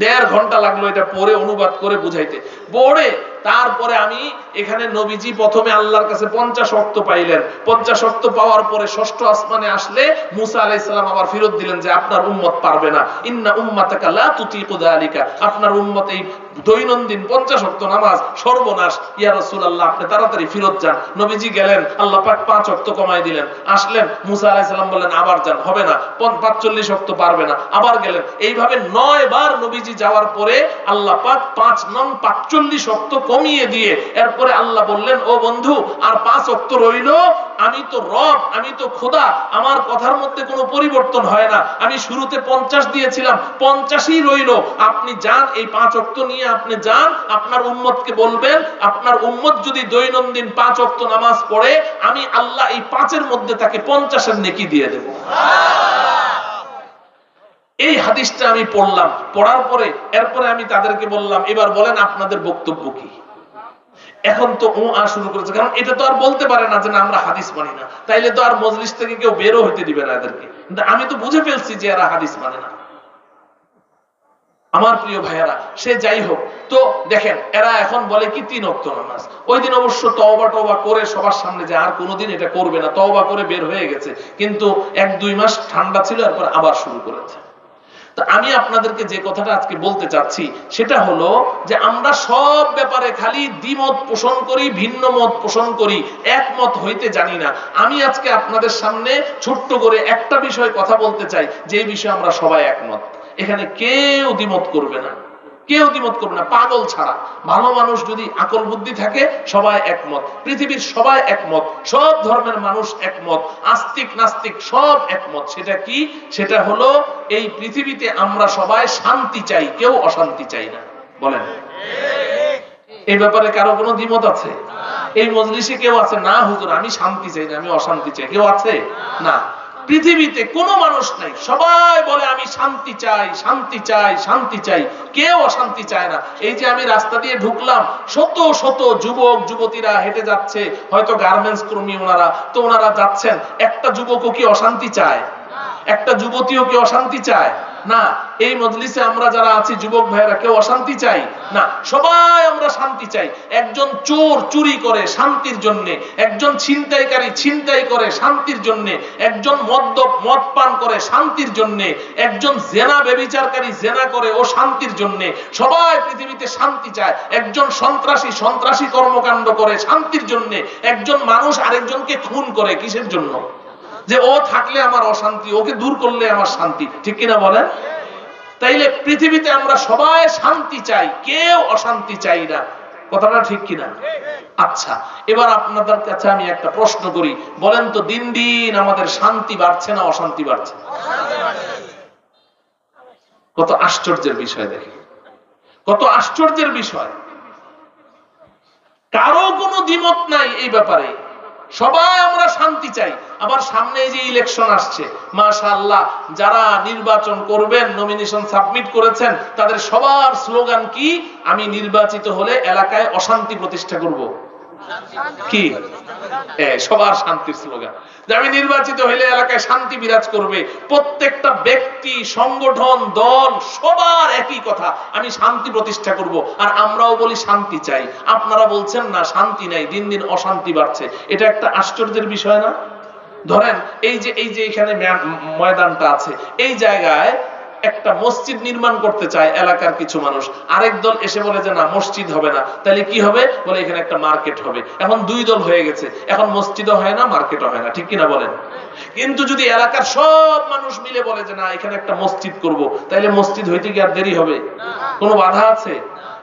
1.5 ঘন্টা লাগলো এটা পড়ে অনুবাদ করে বুঝাইতে। পড়ে তারপরে আমি এখানে নবীজি প্রথমে আল্লাহর কাছে 50 ওয়াক্ত পাইলেন, 50 ওয়াক্ত পাওয়ার পরে ষষ্ঠ আসমানে আসলে মুসা আলাইহিস সালাম আবার ফেরত দিলেন যে আপনার উম্মত পারবে না, ইন্না উম্মাতাকা লা তুতিকু যালিকা, আপনার উম্মত এই দৈনন্দিন 50 ওয়াক্ত নামাজ সর্বনাশ, ইয়া রাসূলুল্লাহ আপনি তাড়াতাড়ি ফেরত যান। নবীজি গেলেন, আল্লাহ পাক 5 ওয়াক্ত কমায় দিলেন, আসলেন, মুসা আলাইহিস সালাম বললেন আবার যান, হবে না, 45 ওয়াক্ত পারবে না, আবার গেলেন। এইভাবে 9 বার নবীজি যাওয়ার পরে আল্লাহ পাক 5 নং 45 ওয়াক্ত কমিয়ে দিয়ে এরপরে আল্লাহ বললেন, ও বন্ধু আর 5 ওয়াক্ত রইল, আমি তো রব, আমি তো খোদা, আমার কথার মধ্যে কোনো পরিবর্তন হয় না, আমি শুরুতে 50 দিয়েছিলাম, 50ই রইল, আপনি যান, এই 5 ওয়াক্ত নিয়ে আপনি যান, আপনার উম্মতকে বলবেন, আপনার উম্মত যদি দৈনন্দিন 5 ওয়াক্ত নামাজ পড়ে, আমি আল্লাহ এই 5-এর মধ্যে তাকে 50-এর নেকি দিয়ে দেব। এই হাদিসটা আমি পড়লাম, পড়ার পরে এরপরে আমি তাদেরকে বললাম, এবার বলেন আপনাদের বক্তব্য কি। এখন তো শুরু করেছে, কারণ এটা তো আর বলতে পারে না যে না আমরা হাদিস মানি না, তাইলে তো আর মজলিস থেকে কেউ বেরো হইতে দিবে না এদেরকে। কিন্তু আমি তো বুঝে ফেলছি যে এরা হাদিস মানে না। আমার প্রিয় ভাইয়েরা, সে যাই হোক, তো দেখেন এরা এখন বলে কি 3 ওয়াক্ত নামাজ। ওই দিন অবশ্য তওবা করে সবার সামনে যে আর কোনোদিন এটা করবে না, তওবা করে বের হয়ে গেছে, কিন্তু 1-2 মাস ঠান্ডা ছিল, এরপর আবার শুরু করেছে। তো আমি আপনাদেরকে যে কথাটা আজকে বলতে চাচ্ছি সেটা হলো যে আমরা সব ব্যাপারে খালি দ্বিমত পোষণ করি, ভিন্ন মত পোষণ করি, একমত হইতে জানি না। আমি আজকে আপনাদের সামনে ছোট্ট করে একটা বিষয় কথা বলতে চাই, যে বিষয়ে আমরা সবাই একমত। এখানে কেউ দ্বিমত করবে না, কেউ দ্বিমত করবে না, পাগল ছাড়া। ভালো মানুষ যদি আকল বুদ্ধি থাকে সবাই একমত, পৃথিবীর সবাই একমত, সব ধর্মের মানুষ একমত, আস্তিক নাস্তিক সব একমত। সেটা কি? সেটা হলো এই পৃথিবীতে আমরা সবাই শান্তি চাই, কেউ অশান্তি চাই না। বলেন এই ব্যাপারে কারো কোনো দ্বিমত আছে? এই মজলিসে কেউ আছে না হুজুর আমি শান্তি চাই না, আমি অশান্তি চাই? কেউ আছে? না, পৃথিবীতে কোনো মানুষ নাই, সবাই বলে আমি শান্তি চাই, শান্তি চাই, শান্তি চাই, কেউ অশান্তি চায় না। এই যে আমি রাস্তা দিয়ে ঢুকলাম, শত শত যুবক যুবতীরা হেঁটে যাচ্ছে, হয়তো গার্মেন্টস কর্মী ওনারা, তো ওনারা যাচ্ছেন, একটা যুবকও কি অশান্তি চায়? একটা যুবতীও কি অশান্তি চায়? না। এই মজলিসে আমরা যারা আছি যুবক ভাইয়েরা কেউ অশান্তি চাই না, সবাই আমরা শান্তি চাই। একজন চোর চুরি করে শান্তির জন্য, একজন ছিনতাইকারী ছিনতাই করে শান্তির জন্য, একজন মদ্যপ মদ পান করে শান্তির জন্য, একজন জেনা ব্যভিচারকারী জেনা করে ও শান্তির জন্য। সবাই পৃথিবীতে শান্তি চায়। একজন সন্ত্রাসী সন্ত্রাসী কর্মকাণ্ড করে শান্তির জন্য, একজন মানুষ আরেকজনকে খুন করে কিসের জন্য? যে ও থাকলে আমার অশান্তি, ওকে দূর করলে আমার শান্তি, ঠিক কিনা বলেন? তাইলে পৃথিবীতে আমরা সবাই শান্তি চাই, কেউ অশান্তি চাই না, কথাটা ঠিক কিনা? আচ্ছা, এবার আপনাদের কাছে আমি একটা প্রশ্ন করি, বলেন তো দিন দিন আমাদের শান্তি বাড়ছে না অশান্তি বাড়ছে? কত আশ্চর্যের বিষয়, দেখি কত আশ্চর্যের বিষয়। কারো কোনো দ্বিমত নাই এই ব্যাপারে, সবাই আমরা শান্তি চাই। আবার সামনে যে ইলেকশন আসছে, মাশাআল্লাহ, যারা নির্বাচন করবেন, নমিনেশন সাবমিট করেছেন, তাদের সবার স্লোগান কি? আমি নির্বাচিত হলে এলাকায় অশান্তি প্রতিষ্ঠা করব। কি সবার শান্তির স্লোগান, যে আমি নির্বাচিত হইলে এলাকায় শান্তি বিরাজ করবে। প্রত্যেকটা ব্যক্তি, সংগঠন, দল সবার একই কথা, আমি শান্তি প্রতিষ্ঠা করব। আর আমরাও বলি শান্তি চাই, আপনারা বলছেন না শান্তি নাই, দিন দিন অশান্তি বাড়ছে। এটা একটা আশ্চর্যের বিষয় না? ধরেন এই যে এখানে ময়দানটা আছে, এই জায়গায় একটা মসজিদ নির্মাণ করতে চায় এলাকার কিছু মানুষ, আরেক দল এসে বলে যে না মসজিদ হবে না, তাহলে কি হবে? বলে এখানে একটা মার্কেট হবে। এখন 2 দল হয়ে গেছে, এখন মসজিদও হয় না মার্কেটও হয় না, ঠিক কিনা বলেন? কিন্তু যদি এলাকার সব মানুষ মিলে বলে যে না এখানে একটা মসজিদ করব, তাহলে মসজিদ হইতে কি আর দেরি হবে? কোনো বাধা আছে?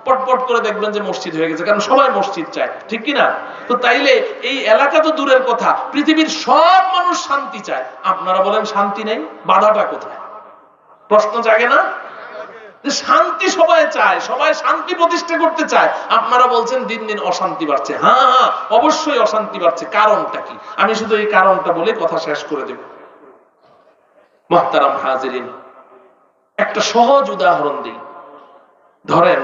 পটপট করে দেখবেন যে মসজিদ হয়ে গেছে, কারণ সবাই মসজিদ চায়, ঠিক কিনা? তো তাইলে এই এলাকা তো দূরের কথা, পৃথিবীর সব মানুষ শান্তি চায়, আপনারা বলেন শান্তি নেই, বাধাটা কোথায়? প্রশ্ন জাগে না? যে শান্তি সবাই চায়, সবাই শান্তি প্রতিষ্ঠা করতে চায়, আপনারা বলছেন দিন দিন অশান্তি বাড়ছে। হ্যাঁ, অবশ্যই অশান্তি বাড়ছে। কারণটা কি? আমি শুধু এই কারণটা বলে কথা শেষ করে দেব। মুহতারাম হাজিরিন, একটা সহজ উদাহরণ দিই। ধরেন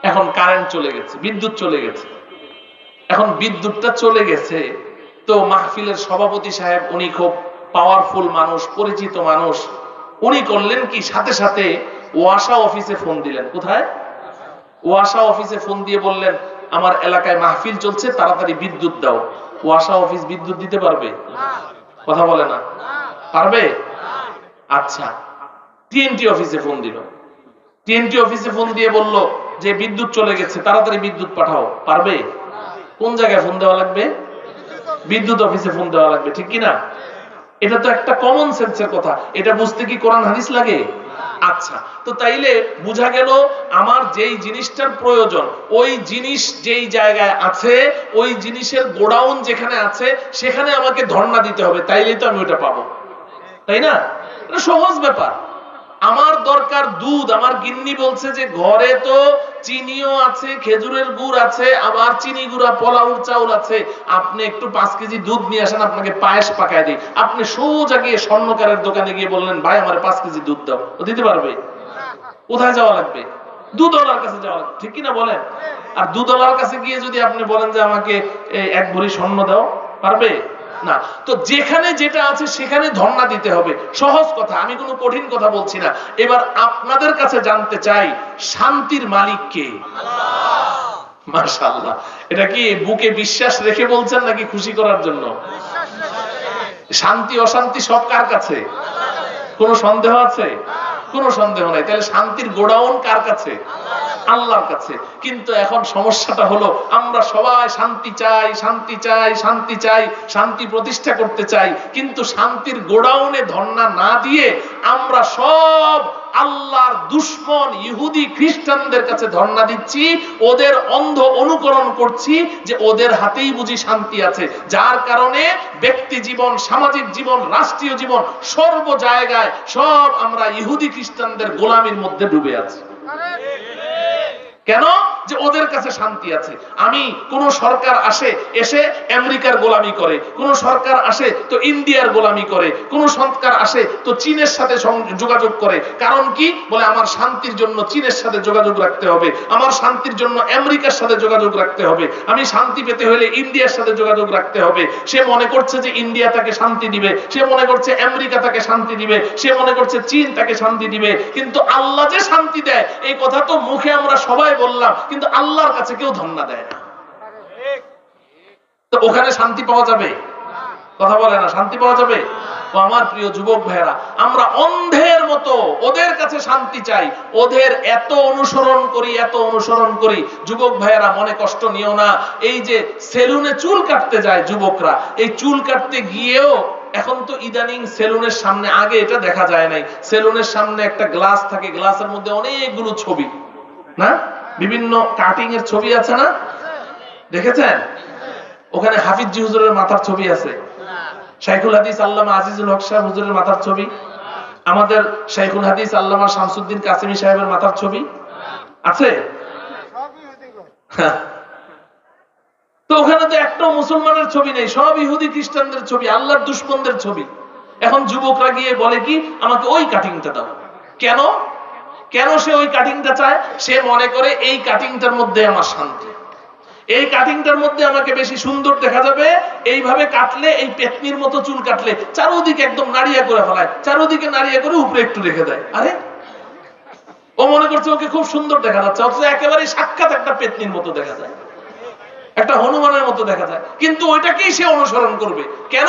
এখন কারেন্ট চলে গেছে, বিদ্যুৎ চলে গেছে। এখন বিদ্যুৎটা চলে গেছে, তো মাহফিলের সভাপতি সাহেব, উনি খুব পাওয়ারফুল মানুষ, পরিচিত মানুষ, উনি করলেন কি, সাথে সাথে ওয়াসা অফিসে ফোন দিলেন। কোথায়? ওয়াসা অফিসে ফোন দিয়ে বললেন, আমার এলাকায় মাহফিল চলছে, তাড়াতাড়ি বিদ্যুৎ দাও। ওয়াসা অফিস বিদ্যুৎ দিতে পারবে? কথা বলে না, পারবে? আচ্ছা, টিএনটি অফিসে ফোন দিল, টিএনটি অফিসে ফোন দিয়ে বলল যে বিদ্যুৎ চলে গেছে, তাড়াতাড়ি বিদ্যুৎ পাঠাও। পারবে? কোন জায়গায় ফোন দেওয়া লাগবে? বিদ্যুৎ অফিসে ফোন দেওয়া লাগবে, ঠিক কিনা? এটা তো একটা কমন সেন্সের কথা। এটা বুঝতে কি কোরআন হাদিস লাগে? আচ্ছা, তো তাইলে বোঝা গেল আমার যেই জিনিসটার প্রয়োজন, ওই জিনিস যেই জায়গায় আছে, ওই জিনিসের গোডাউন যেখানে আছে, সেখানে আমাকে ধর্ণা দিতে হবে, তাইলেই তো আমি ওটা পাবো, তাই না? এটা সহজ ব্যাপার। আমার দরকার দুধ, আমার গিন্নি বলছে যে ঘরে তো চিনিও আছে, খেজুরের গুড় আছে, আবার চিনি গুঁড়া পোলাউর চাউল আছে, আপনি একটু 5 কেজি দুধ নিয়ে আসেন, আপনাকে পায়েস পাকায় দিই। আপনি সোজা গিয়ে স্বর্ণকারের দোকানে গিয়ে বললেন ভাই আমার 5 কেজি দুধ দাও, ও দিতে পারবে? কোথায় যাওয়া লাগবে? দুধওয়ালার কাছে যাওয়া লাগবে, ঠিক কিনা বলেন? আর দুধওয়ালার কাছে গিয়ে যদি আপনি বলেন যে আমাকে 1 ভরি স্বর্ণ দাও, পারবে না। তো যেখানে যেটা আছে সেখানে ধর্ণা দিতে হবে, সহজ কথা, আমি কোনো কঠিন কথা বলছি না। এবার আপনাদের কাছে জানতে চাই, শান্তির মালিক কে? মাশাআল্লাহ, এটা কি বুকে বিশ্বাস রেখে বলছেন নাকি খুশি করার জন্য? শান্তি অশান্তি সব কার কাছে? কোনো সন্দেহ আছে? কোনো সন্দেহ নাই। তাহলে শান্তির গোডাউন কার কাছে? আল্লাহর কাছে। কিন্তু এখন সমস্যাটা হলো আমরা সবাই শান্তি চাই, শান্তি চাই, শান্তি চাই, শান্তি প্রতিষ্ঠা করতে চাই, কিন্তু শান্তির গোডাউনে ধর্ণা না দিয়ে আমরা সব আল্লাহর দুশমন ইহুদি খ্রিস্টানদের কাছে ধর্ণা দিচ্ছি, ওদের অন্ধ অনুকরণ করছি যে ওদের হাতেই বুঝি শান্তি আছে, যার কারণে ব্যক্তি জীবন, সামাজিক জীবন, রাষ্ট্রীয় জীবন, সর্ব জায়গায় সব আমরা ইহুদি খ্রিস্টানদের গোলামির মধ্যে ডুবে আছি। কেন? যে ওদের কাছে শান্তি আছে। আমি কোন সরকার আসে এসে আমেরিকার গোলামি করে, কোন সরকার আসে তো ইন্ডিয়ার গোলামি করে, কোন সরকার আসে তো চীনের সাথে যোগাযোগ করে। কারণ কি? বলে আমার শান্তির জন্য চীনের সাথে যোগাযোগ রাখতে হবে, আমার শান্তির জন্য আমেরিকার সাথে যোগাযোগ রাখতে হবে, আমি শান্তি পেতে হলে ইন্ডিয়ার সাথে যোগাযোগ রাখতে হবে। সে মনে করছে যে ইন্ডিয়া তাকে শান্তি দিবে, সে মনে করছে আমেরিকা তাকে শান্তি দিবে, সে মনে করছে চীন তাকে শান্তি দিবে। কিন্তু আল্লাহ যে শান্তি দেয় এই কথা তো মুখে আমরা সবাই বললাম, কিন্তু আল্লাহর কাছে কেউ ধন্যা দেয় না। তো ওখানে শান্তি পাওয়া যাবে? কথা বলে না, শান্তি পাওয়া যাবে? ও আমার প্রিয় যুবক ভাইরা, আমরা অন্ধের মতো ওদের কাছে শান্তি চাই, ওদের এত অনুসরণ করি, এত অনুসরণ করি। যুবক ভাইরা মনে কষ্ট নিও না, এই যে সেলুনে চুল কাটতে যায় যুবকরা, এই চুল কাটতে গিয়েও এখন তো ইদানিং সেলুনের সামনে, আগে এটা দেখা যায় নাই, সেলুনের সামনে একটা গ্লাস থাকে, গ্লাসের মধ্যে অনেকগুলো ছবি, না বিভিন্ন কাটিং এর ছবি আছে না, দেখেছেন? ওখানে হাফিজ হুজুরের মাথার ছবি আছে, শাইখুল হাদিস আল্লামা আজিজুল হক সাহেব হুজুরের মাথার ছবি, আমাদের শাইখুল হাদিস আল্লামা শামসুদ্দিন কাসেমি সাহেবের মাথার ছবি আছে। তো ওখানে তো একটাও মুসলমানের ছবি নেই, সব ইহুদি খ্রিস্টানদের ছবি, আল্লাহর দুশমনদের ছবি। এখন যুবকরা গিয়ে বলে কি আমাকে ওই কাটিংটা দাও। কেন? কেন সে ওই কাটিংটা চায়? সে মনে করে এই কাটিংটার মধ্যে আমার শান্তি, এই কাটিংটার মধ্যে আমাকে বেশি সুন্দর দেখা যাবে, এইভাবে কাটলে, এই পেতনির মতো চুল কাটলে চারোদিকে একদম নাড়িয়া করে ফেলায়, চারোদিকে নাড়িয়া করে উপরে একটু রেখে দেয়। আরে ও মনে করছে ওকে খুব সুন্দর দেখা যাচ্ছে, অথচ একেবারে সাক্ষাৎ একটা পেতনির মতো দেখা যায়, একটা হনুমানের মতো দেখা যায়, কিন্তু ওইটাকেই সে অনুসরণ করবে। কেন?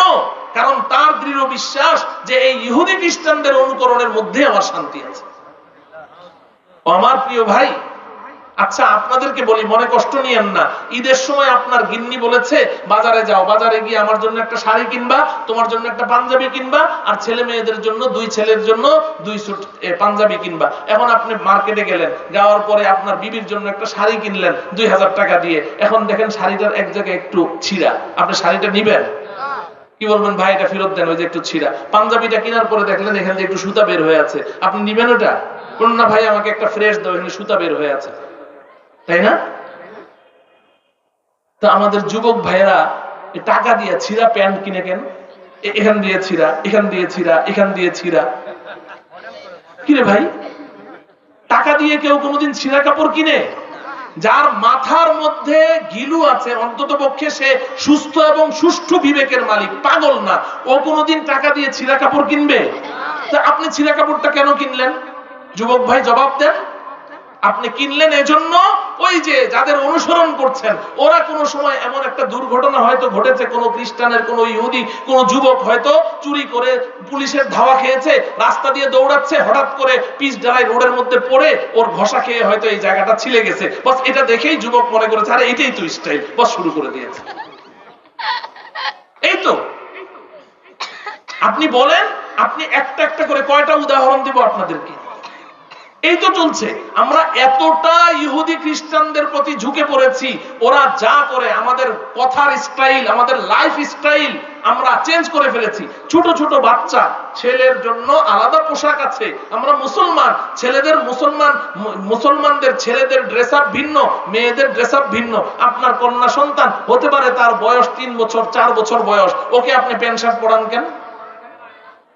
কারণ তার দৃঢ় বিশ্বাস যে এই ইহুদি খ্রিস্টানদের অনুকরণের মধ্যে আমার শান্তি আছে। আমার প্রিয় ভাই, আচ্ছা আপনাদেরকে বলি, মনে কষ্ট নিয়েন না, ঈদের সময় আপনার গিন্নি বলেছে বাজারে যাও, বাজারে গিয়ে আমার জন্য একটা শাড়ি কিনবা, তোমার জন্য একটা পাঞ্জাবি কিনবা, আর ছেলে মেয়েদের জন্য, 2 ছেলের জন্য 2 স্যুট পাঞ্জাবি কিনবা। এখন আপনি মার্কেটে গেলেন, যাওয়ার পরে আপনার বিবির জন্য একটা শাড়ি কিনলেন 2000 টাকা দিয়ে। এখন দেখেন শাড়িটার এক জায়গায় একটু ছিঁড়া, আপনি শাড়িটা নিবেন? কি বলবেন? ভাই এটা ফেরত দেন, ওই যে একটু ছিঁড়া। পাঞ্জাবিটা কেনার পরে দেখলেন এখানে একটু সুতা বের হয়ে আছে, আপনি নিবেন ওটা? বলুন না ভাই আমাকে একটা ফ্রেশ দাও, এখানে সুতা বের হয়ে আছে, তাই না? তো আমাদের যুবক ভাইয়েরা টাকা দিয়ে ছিঁড়া প্যান্ট কিনে কেন? এখান দিয়ে ছিঁড়া, এখান দিয়ে ছিঁড়া, এখান দিয়ে ছিঁড়া। কিরে ভাই, টাকা দিয়ে কেউ কোনোদিন ছিঁড়া কাপড় কিনে? যার মাথার মধ্যে গিলু আছে, অন্তত পক্ষে সে সুস্থ এবং সুষ্ঠু বিবেকের মালিক, পাগল না, ও কোনোদিন টাকা দিয়ে ছিঁড়া কাপড় কিনবে? তা আপনি ছিঁড়া কাপড়টা কেন কিনলেন? যুবক ভাই জবাব দেন। আপনি কিনলেন এজন্য ওই যে যাদের অনুসরণ করছেন ওরা কোনো সময় এমন একটা দুর্ঘটনা হয়তো ঘটেছে, কোনো খ্রিস্টানের, কোনো ইহুদি, কোনো যুবক হয়তো চুরি করে পুলিশের ধাওয়া খেয়েছে, রাস্তা দিয়ে দৌড়াচ্ছে, হঠাৎ করে পিচ ঢালাই রোডের মধ্যে পড়ে ওর ঘষা খেয়ে হয়তো এই জায়গাটা ছিলে গেছে, বাস এটা দেখেই যুবক মনে করেছে আরে এটাই তো স্টাইল, বাস শুরু করে দিয়েছে। এই তো আপনি বলেন, আপনি একটা একটা করে কয়টা উদাহরণ দিব আপনাদেরকে? এই তো চলছে। আমরা এতটা ইহুদি খ্রিস্টানদের প্রতি ঝুঁকে পড়েছি, ওরা যা করে আমাদের কথার স্টাইল, আমাদের লাইফ স্টাইল আমরা চেঞ্জ করে ফেলেছি। ছোট ছোট বাচ্চা, ছেলের জন্য আলাদা পোশাক আছে। আমরা মুসলমান, ছেলেদের মুসলমানদের ছেলেদের ড্রেস আপ ভিন্ন, মেয়েদের ড্রেস আপ ভিন্ন। আপনার কন্যা সন্তান হতে পারে তার বয়স 3 বছর 4 বছর বয়স, ওকে আপনি প্যান্ট শার্ট পরান কেন?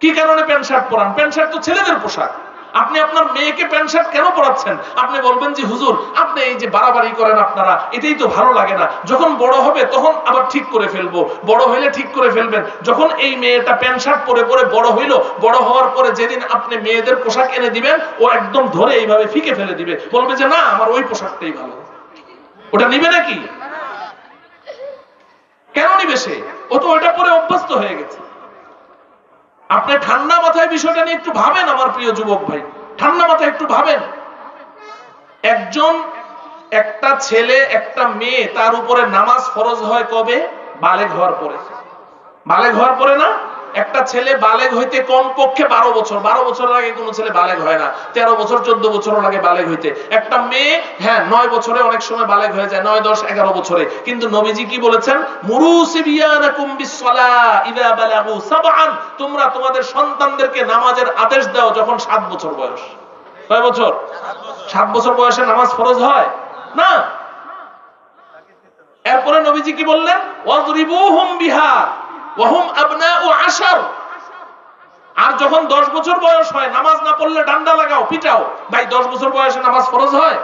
কি কারণে প্যান্ট শার্ট পরান? প্যান্ট শার্ট তো ছেলেদের পোশাক। আপনি আপনার মেয়েকে প্যান্ট শার্ট কেন পরাচ্ছেন? আপনি বলবেন যে হুজুর আপনি এই যে বাড়াবাড়ি করেন আপনারা, এটাই তো ভালো লাগে না, যখন বড় হবে তখন আবার ঠিক করে ফেলবো, বড় হইলে ঠিক করে ফেলবেন। যখন এই মেয়েটা প্যান্ট শার্ট পরে পরে বড় হইলো, বড় হওয়ার পরে যেদিন আপনি মেয়েদের পোশাক এনে দিবেন ও একদম ধরে এইভাবে ফিকে ফেলে দিবে, বলবে যে না আমার ওই পোশাকটাই ভালো। ওটা নিবে নাকি? কেন নিবে সে? ও তো ওইটা পরে অভ্যস্ত হয়ে গেছে। আপনি ঠান্ডা মাথায় বিষয়টা নিয়ে একটু ভাবেন আমার প্রিয় যুবক ভাই, ঠান্ডা মাথায় একটু ভাবেন। একটা ছেলে একটা মেয়ে তার উপরে নামাজ ফরজ হয় কবে? বালেগ হওয়ার পরে। বালেগ হওয়ার পরে না? একটা ছেলে বালেগ হইতে কমপক্ষে 12 বছর, 12 বছরের আগে কোনো ছেলে বালেগ হয় না, 13 বছর 14 বছর লাগে বালেগ হইতে। একটা মেয়ে 9 বছরে অনেক সময় বালেগ হয়ে যায়, 9, 10, 11 বছরে। কিন্তু নবীজি কি বলেছেন? মুরু সিবিয়ানাকুম বিসসালাহ ইযা বালাগু সাবআন, তোমরা তোমাদের সন্তানদেরকে নামাজের আদেশ দাও যখন 7 বছর বয়স। কয় বছর? 7 বছর বয়সে নামাজ ফরজ হয় না। এরপরে নবীজি কি বললেন? ওয়াজরিবুহুম বিহা ওয়া হুম আবনাউ 10। আর যখন 10 বছর বয়স হয় নামাজ না পড়লে ডান্ডা লাগাও, পিটাও। ভাই 10 বছর বয়সে নামাজ ফরজ হয়?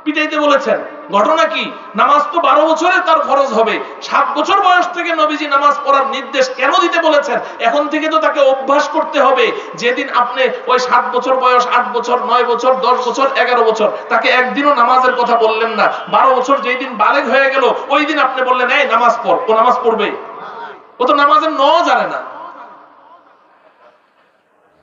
পিটাইতে বলেছেন। ঘটনা কি? নামাজ তো 12 বছরে তার ফরজ হবে। 7 বছর বয়স থেকে নবীজি নামাজ পড়ার নির্দেশ কেন দিতে বলেছেন? এখন থেকে তো তাকে অভ্যাস করতে হবে। যেদিন আপনি ওই 7 বছর বয়স, 8 বছর, 9 বছর, 10 বছর, 11 বছর, তাকে একদিনও নামাজের কথা বললেন না। 12 বছর যেই দিন বালেগ হয়ে গেল ওই দিন আপনি বললেন এই নামাজ পড়। ও নামাজ পড়বে? ও তো নামাজের ন জানে না।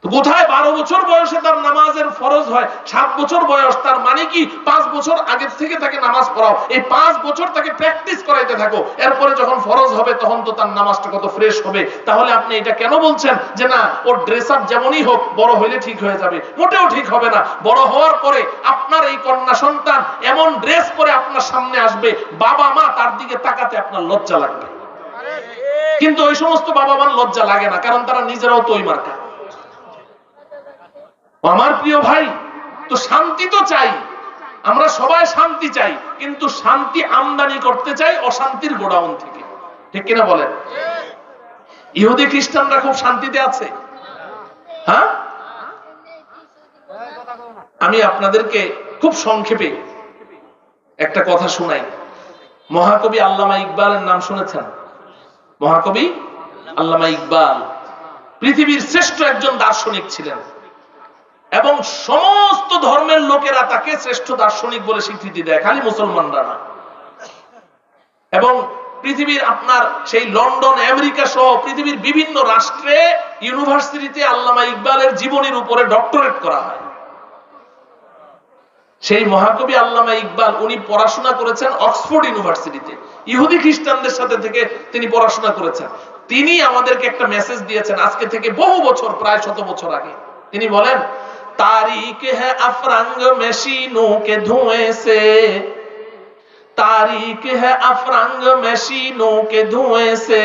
কোথায় 12 বছর বয়সে তার নামাজের ফরজ হয়? 7 বছর বয়স, তার মানে কি 5 বছর আগে থেকে তাকে নামাজ পড়াও। এই 5 বছর তাকে প্র্যাকটিস করাইতে থাকো, এরপরে যখন ফরজ হবে তখন তো তার নামাজটা কত ফ্রেশ হবে। তাহলে আপনি এটা কেন বলছেন যে না ওর ড্রেস আপ যেমনই হোক বড় হইলে ঠিক হয়ে যাবে? মোটেও ঠিক হবে না। বড় হওয়ার পরে আপনার এই কন্যা সন্তান এমন ড্রেস পরে আপনার সামনে আসবে, বাবা মা তার দিকে তাকাতে আপনার লজ্জা লাগবে। কিন্তু ওই সমস্ত বাবা মার লজ্জা লাগে না, কারণ তারা নিজেরাও তো ওই মার্কা। আমার প্রিয় ভাই, তো শান্তি তো চাই, আমরা সবাই শান্তি চাই, কিন্তু শান্তি আমদানি করতে চাই অশান্তির গোডাউন থেকে, ঠিক কিনা বলেন? ইহুদি খ্রিস্টানরা খুব শান্তিতে আছে। হ্যাঁ, আমি আপনাদেরকে খুব সংক্ষেপে একটা কথা শোনাই। মহাকবি আল্লামা ইকবালের নাম শুনেছেন? মহাকবি আল্লামা ইকবাল পৃথিবীর শ্রেষ্ঠ একজন দার্শনিক ছিলেন এবং সমস্ত ধর্মের লোকেরা তাকে শ্রেষ্ঠ দার্শনিক বলে স্বীকৃতি দেয়, খালি মুসলমানরা না। এবং পৃথিবীর আপনার সেই লন্ডন, আমেরিকা সহ পৃথিবীর বিভিন্ন রাষ্ট্রে ইউনিভার্সিটিতে আল্লামা ইকবালের জীবনীর উপরে ডক্টরেট করা হয়। সেই মহাকবি আল্লামা ইকবাল উনি পড়াশোনা করেছেন অক্সফোর্ড ইউনিভার্সিটিতে, ইহুদি খ্রিস্টানদের সাথে থেকে তিনি পড়াশোনা করেছেন। তিনি আমাদেরকে একটা মেসেজ দিয়েছেন আজকে থেকে বহু বছর, প্রায় 100 বছর আগে। তিনি বলেন, तारीख है अफरंग मशीनों के धुएं से, तारीख है अफरंग मशीनों के धुएं से,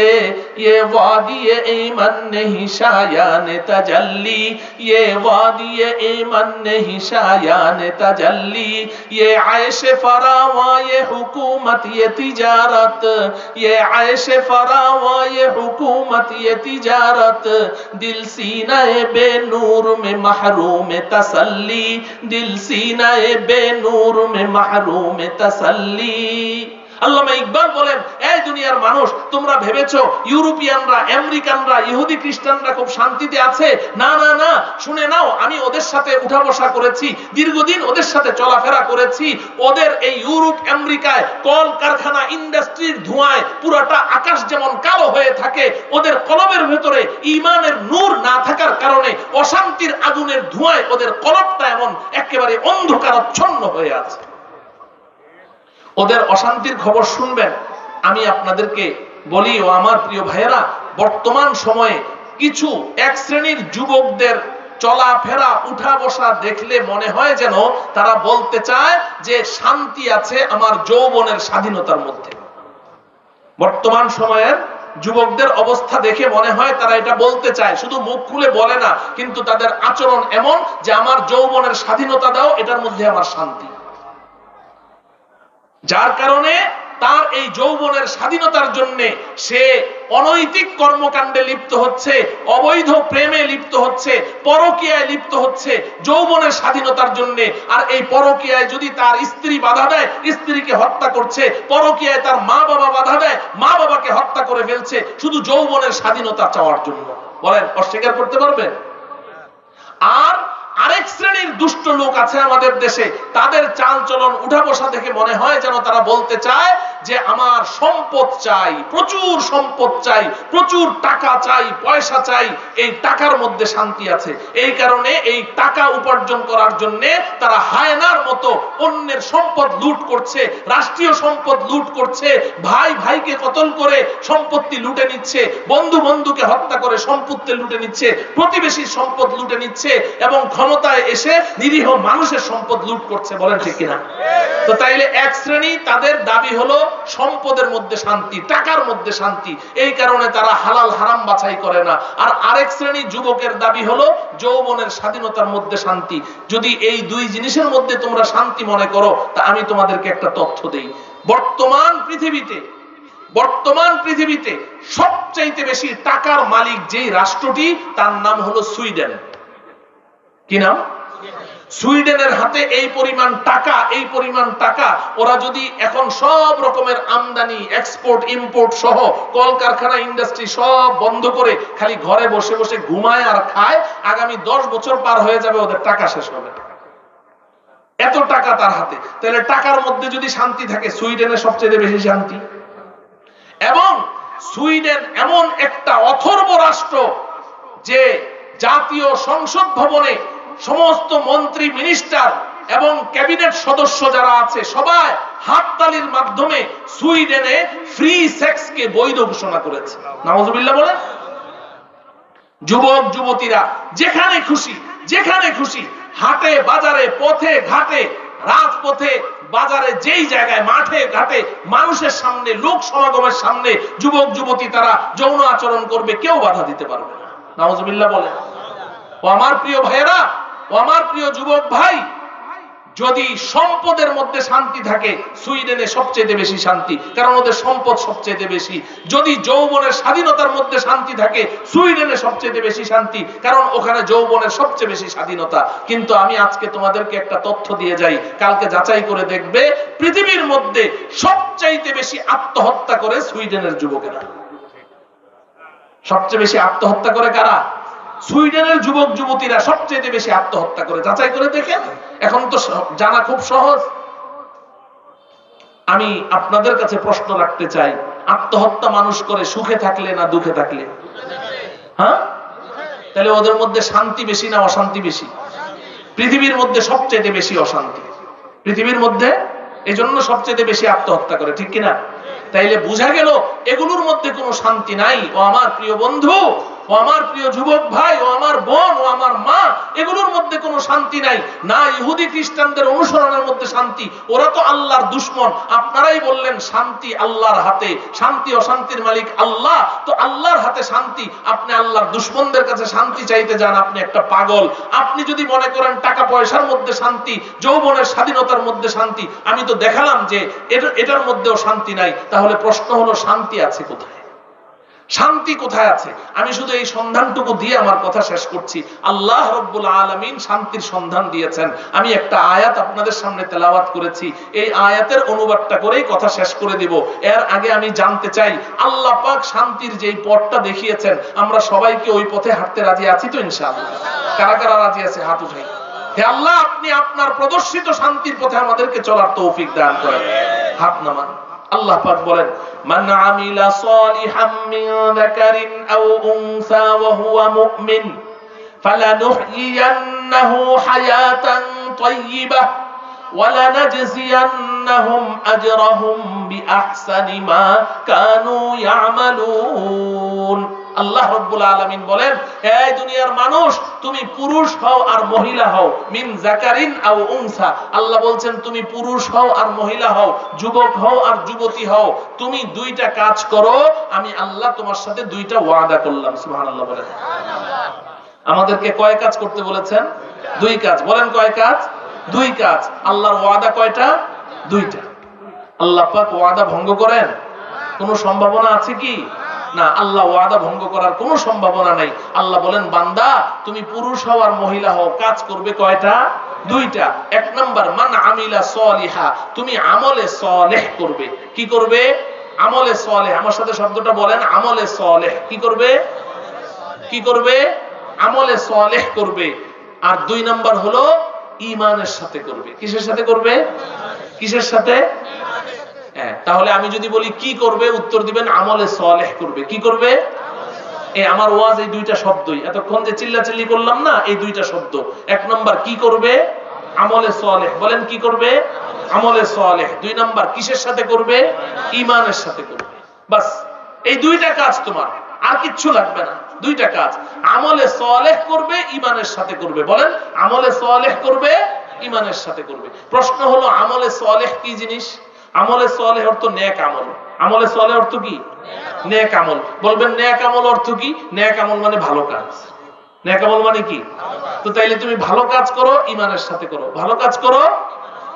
ये वादी ईमन नहीं शायान तजल्ली, ये वादी ईमन नहीं शायान तजल्ली, ये आयश फरावा ये हुकूमत ये तिजारत, ये आयश फरावा ये हुकूमत ये तिजारत, दिल सीनाए बेनूर में महरूम तसल्ली, दिल सीनाए बेनूर में महरूम तसल्ली। আল্লামা ইকবাল বলেন, এই দুনিয়ার মানুষ, তোমরা ভেবেছো ইউরোপিয়ানরা, আমেরিকানরা, ইহুদি খ্রিস্টানরা খুব শান্তিতে আছে? না না না, শুনে নাও, আমি ওদের সাথে উঠা বসা করেছি, দীর্ঘদিন ওদের সাথে চলাফেরা করেছি। ওদের এই ইউরোপ আমেরিকায় কল কারখানা ইন্ডাস্ট্রির ধোঁয়ায় পুরাটা আকাশ যেমন কালো হয়ে থাকে, ওদের কলবের ভেতরে ঈমানের নূর না থাকার কারণে অশান্তির আগুনের ধোঁয়ায় ওদের কলবটা এমন একেবারে অন্ধকারাচ্ছন্ন হয়ে আছে। ওদের অশান্তির খবর শুনবেন। আমি আপনাদেরকে বলি, ও আমার প্রিয় ভাইয়েরা, বর্তমান সময়ে কিছু এক শ্রেণীর যুবকদের চলাফেরা উঠা বসা দেখলে মনে হয় যেন তারা বলতে চায় যে শান্তি আছে আমার যৌবনের স্বাধীনতার মধ্যে। বর্তমান সময়ের যুবকদের অবস্থা দেখে মনে হয় তারা এটা বলতে চায়, শুধু মুখ খুলে বলে না, কিন্তু তাদের আচরণ এমন যে আমার যৌবনের স্বাধীনতা দাও, এটার মধ্যে আমার শান্তি। যার কারণে তার এই যৌবনের স্বাধীনতার জন্য সে অনৈতিক কর্মকাণ্ডে লিপ্ত হচ্ছে, অবৈধ প্রেমে লিপ্ত হচ্ছে, পরকীয়ায় লিপ্ত হচ্ছে যৌবনের স্বাধীনতার জন্য। আর এই পরকীয়ায় যদি তার স্ত্রী বাধা দেয়, স্ত্রীকে হত্যা করছে। পরকীয়ায় তার মা বাবা বাধা দেয়, মা বাবাকে হত্যা করে ফেলছে শুধু যৌবনের স্বাধীনতা চাওয়ার জন্য। বলেন, অস্বীকার করতে পারবেন? আর আরেক শ্রেণীর দুষ্ট লোক আছে আমাদের দেশে, তাদের চাল চলন উঠা বসা দেখে মনে হয় যেন তারা বলতে চায় যে আমার সম্পদ চাই, প্রচুর সম্পদ চাই, প্রচুর টাকা চাই, পয়সা চাই, এই টাকার মধ্যে শান্তি আছে। এই কারণে এই টাকা উপার্জন করার জন্য তারা হায়নার মতো অন্যের সম্পদ লুট করছে, রাষ্ট্রীয় সম্পদ লুট করছে, ভাই ভাইকে কতল করে সম্পত্তি লুটে নিচ্ছে, বন্ধু বন্ধুকে হত্যা করে সম্পত্তি লুটে নিচ্ছে, প্রতিবেশীর সম্পদ লুটে নিচ্ছে এবং ক্ষমতায় এসে নিরীহ মানুষের সম্পদ লুট করছে। বলেন ঠিক কিনা? তো তাইলে এক শ্রেণী তাদের দাবি হলো সম্পদের মধ্যে শান্তি, টাকার মধ্যে শান্তি, এই কারণে তারা হালাল হারাম বাছাই করে না। আর আরেক শ্রেণী যুবকের দাবি হলো যৌবনের স্বাধীনতার মধ্যে শান্তি। যদি এই দুই জিনিসের মধ্যে তোমরা শান্তি মনে করো, তা আমি তোমাদেরকে একটা তথ্য দেই। বর্তমান পৃথিবীতে সবচাইতে বেশি টাকার মালিক যেই রাষ্ট্রটি, তার নাম হলো সুইডেন। কি নাম? সুইডেনের হাতে এই পরিমাণ টাকা, ওরা যদি এখন সব রকমের আমদানি, এক্সপোর্ট, ইম্পোর্ট সহ কলকারখানা, ইন্ডাস্ট্রি সব বন্ধ করে খালি ঘরে বসে বসে ঘুমায় আর খায়, আগামী 10 বছর পার হয়ে যাবে, ওদের টাকা শেষ হবে। এত টাকা তার হাতে। তাহলে টাকার মধ্যে যদি শান্তি থাকে, সুইডেনের সবচেয়ে বেশি শান্তি। এবং সুইডেন এমন একটা অথর্ব রাষ্ট্র যে জাতীয় সংসদ ভবনে সমস্ত মন্ত্রী, মিনিস্টার এবং ক্যাবিনেট সদস্য যারা আছে সবাই হাততালির মাধ্যমে সুইডেনে ফ্রি সেক্সকে বৈধ ঘোষণা করেছে। নাউজুবিল্লাহ বলে। যুবক যুবতীরা যেখানে খুশি হাটে বাজারে, পথে ঘাটে, রাজপথে, বাজারে, যেই জায়গায়, মাঠে ঘাটে, মানুষের সামনে, লোক সমাগমের সামনে যুবক যুবতী তারা যৌন আচরণ করবে, কেউ বাধা দিতে পারবে না। নাউজুবিল্লাহ বলে। ও আমার প্রিয় ভাইয়েরা, ও আমার প্রিয় যুবক ভাই, যদি সম্পদের মধ্যে শান্তি থাকে, সুইডেনে সবচেয়ে বেশি শান্তি, কারণ ওদের সম্পদ সবচেয়ে বেশি। যদি যৌবনের স্বাধীনতার মধ্যে শান্তি থাকে, সুইডেনে সবচেয়ে বেশি শান্তি, কারণ ওখানে যৌবনের সবচেয়ে বেশি স্বাধীনতা। কিন্তু আমি আজকে তোমাদেরকে একটা তথ্য দিয়ে যাই, কালকে যাচাই করে দেখবে, পৃথিবীর মধ্যে সবচাইতে বেশি আত্মহত্যা করে সুইডেনের যুবকেরা। সবচেয়ে বেশি আত্মহত্যা করে কারা? সুইডেনের যুবক যুবতীরা সবচেয়ে বেশি আত্মহত্যা করে। যাচাই করে দেখেন, এখন তো জানা খুব সহজ। আমি আপনাদের কাছে প্রশ্ন রাখতে চাই, আত্মহত্যা মানুষ করে সুখে থাকলে না দুঃখে থাকলে? হ্যাঁ? তাহলে ওদের মধ্যে শান্তি বেশি না অশান্তি বেশি? পৃথিবীর মধ্যে সবচেয়ে বেশি অশান্তি পৃথিবীর মধ্যে, এজন্য সবচেয়ে বেশি আত্মহত্যা করে, ঠিক কিনা? তাইলে বোঝা গেল এগুলোর মধ্যে কোনো শান্তি নাই। ও আমার প্রিয় বন্ধু, ও আমার প্রিয় যুবক ভাই, ও আমার বোন, ও আমার মা, এগুলোর মধ্যে কোনো শান্তি নাই। না ইহুদি খ্রিস্টানদের অনুসরণের মধ্যে শান্তি, ওরা তো আল্লাহর দুশমন। আপনারাই বললেন শান্তি আল্লাহর হাতে, শান্তি অশান্তির মালিক আল্লাহ, তো আল্লাহর হাতে শান্তি। আপনি আল্লাহর দুশমনদের কাছে শান্তি চাইতে যান, আপনি একটা পাগল। আপনি যদি মনে করেন টাকা পয়সার মধ্যে শান্তি, যৌবনের স্বাধীনতার মধ্যে শান্তি, আমি তো দেখালাম যে এটার মধ্যেও শান্তি নাই। তাহলে প্রশ্ন হলো শান্তি আছে কোথায়? শান্তি কোথায় আছে? আমি শুধু এই সন্ধানটুকু দিয়ে আমার কথা শেষ করছি। আল্লাহ রাব্বুল আলামিন শান্তির সন্ধান দিয়েছেন। আমি একটা আয়াত আপনাদের সামনে তেলাওয়াত করেছি, এই আয়াতের অনুবাদটা করেই কথা শেষ করে দিব। এর আগে আমি জানতে চাই, আল্লাহ পাক শান্তির যেই পথটা দেখিয়েছেন, আমরা সবাইকে ওই পথে হাঁটতে রাজি আছি তো ইনশাআল্লাহ? কারা কারা রাজি আছে হাত উঠাই। হে আল্লাহ, আপনি আপনার প্রদর্শিত শান্তির পথে আমাদেরকে চলার তৌফিক দান করেন। হাত নামান। আল্লাহ পাক বলেন, মান আমিলা সালিহাম মিন যাকারিন আও উনসা ওয়া হুয়া মুমিন ফালানুহয়িয়ান্নাহু হায়াতান তাইয়্যিবাহ ওয়া লানাজজিয়ান্নাহুম আজরাহুম বিআহসানি মা কানু ইয়ামালুন। আল্লাহ রাব্বুল আলামিন বলেন, এই দুনিয়ার মানুষ, তুমি পুরুষ হও আর মহিলা হও, মিন যাকারিন আও উনসা। আল্লাহ বলছেন তুমি পুরুষ হও আর মহিলা হও, যুবক হও আর যুবতী হও, তুমি দুইটা কাজ করো, আমি আল্লাহ তোমার সাথে দুইটা ওয়াদা করলাম। সুবহানাল্লাহ বলেন। আমাদেরকে কয় কাজ করতে বলেছেন? দুই কাজ। বলেন কয় কাজ? দুই কাজ। আল্লাহর ওয়াদা কয়টা? দুইটা। আল্লাহ পাক ওয়াদা ভঙ্গ করেন? কোনো সম্ভাবনা আছে কি? না, আল্লাহ ওয়াদা ভঙ্গ করার কোনো সম্ভাবনা নাই। আল্লাহ বলেন, বান্দা তুমি পুরুষ হও আর মহিলা হও, কাজ করবে কয়টা? দুইটা। এক নাম্বার, মান আমিলা সালিহা, তুমি আমলে সালেহ করবে। কি করবে? আমলে সালেহ। আমার সাথে শব্দটা বলেন, আমলে সালেহ। কি করবে? কি করবে? আমলে সালেহ করবে। আর দুই নাম্বার হলো ঈমানের সাথে করবে। কিসের সাথে করবে? কিসের সাথে? তাহলে আমি যদি বলি কি করবে, উত্তর দিবেন আমলে সালেহ করবে। কি করবে? এই আমার ওয়াজ এই দুইটা শব্দই, এতক্ষণ যে চিল্লাচিল্লি করলাম না, এই দুইটা শব্দ। এক নাম্বার কি করবে? আমলে সালেহ। বলেন কি করবে? আমলে সালেহ। দুই নাম্বার কিসের সাথে করবে? ঈমানের সাথে করবে। বাস, এই দুইটা কাজ তোমার, আর কিচ্ছু লাগবে না। দুইটা কাজ, আমলে সালেহ করবে, ঈমানের সাথে করবে। বলেন, আমলে সালেহ করবে, ঈমানের সাথে করবে। প্রশ্ন হলো, আমলে সালেহ কি জিনিস? আমলে সালেহ অর্থ নেক আমল। আমলে সালেহ অর্থ কি? নেক আমল। বলবেন নেক আমল অর্থ কি? নেক আমল মানে ভালো কাজ। নেক আমল মানে কি? তো তাইলে তুমি ভালো কাজ করো, ঈমানের সাথে করো। ভালো কাজ করো,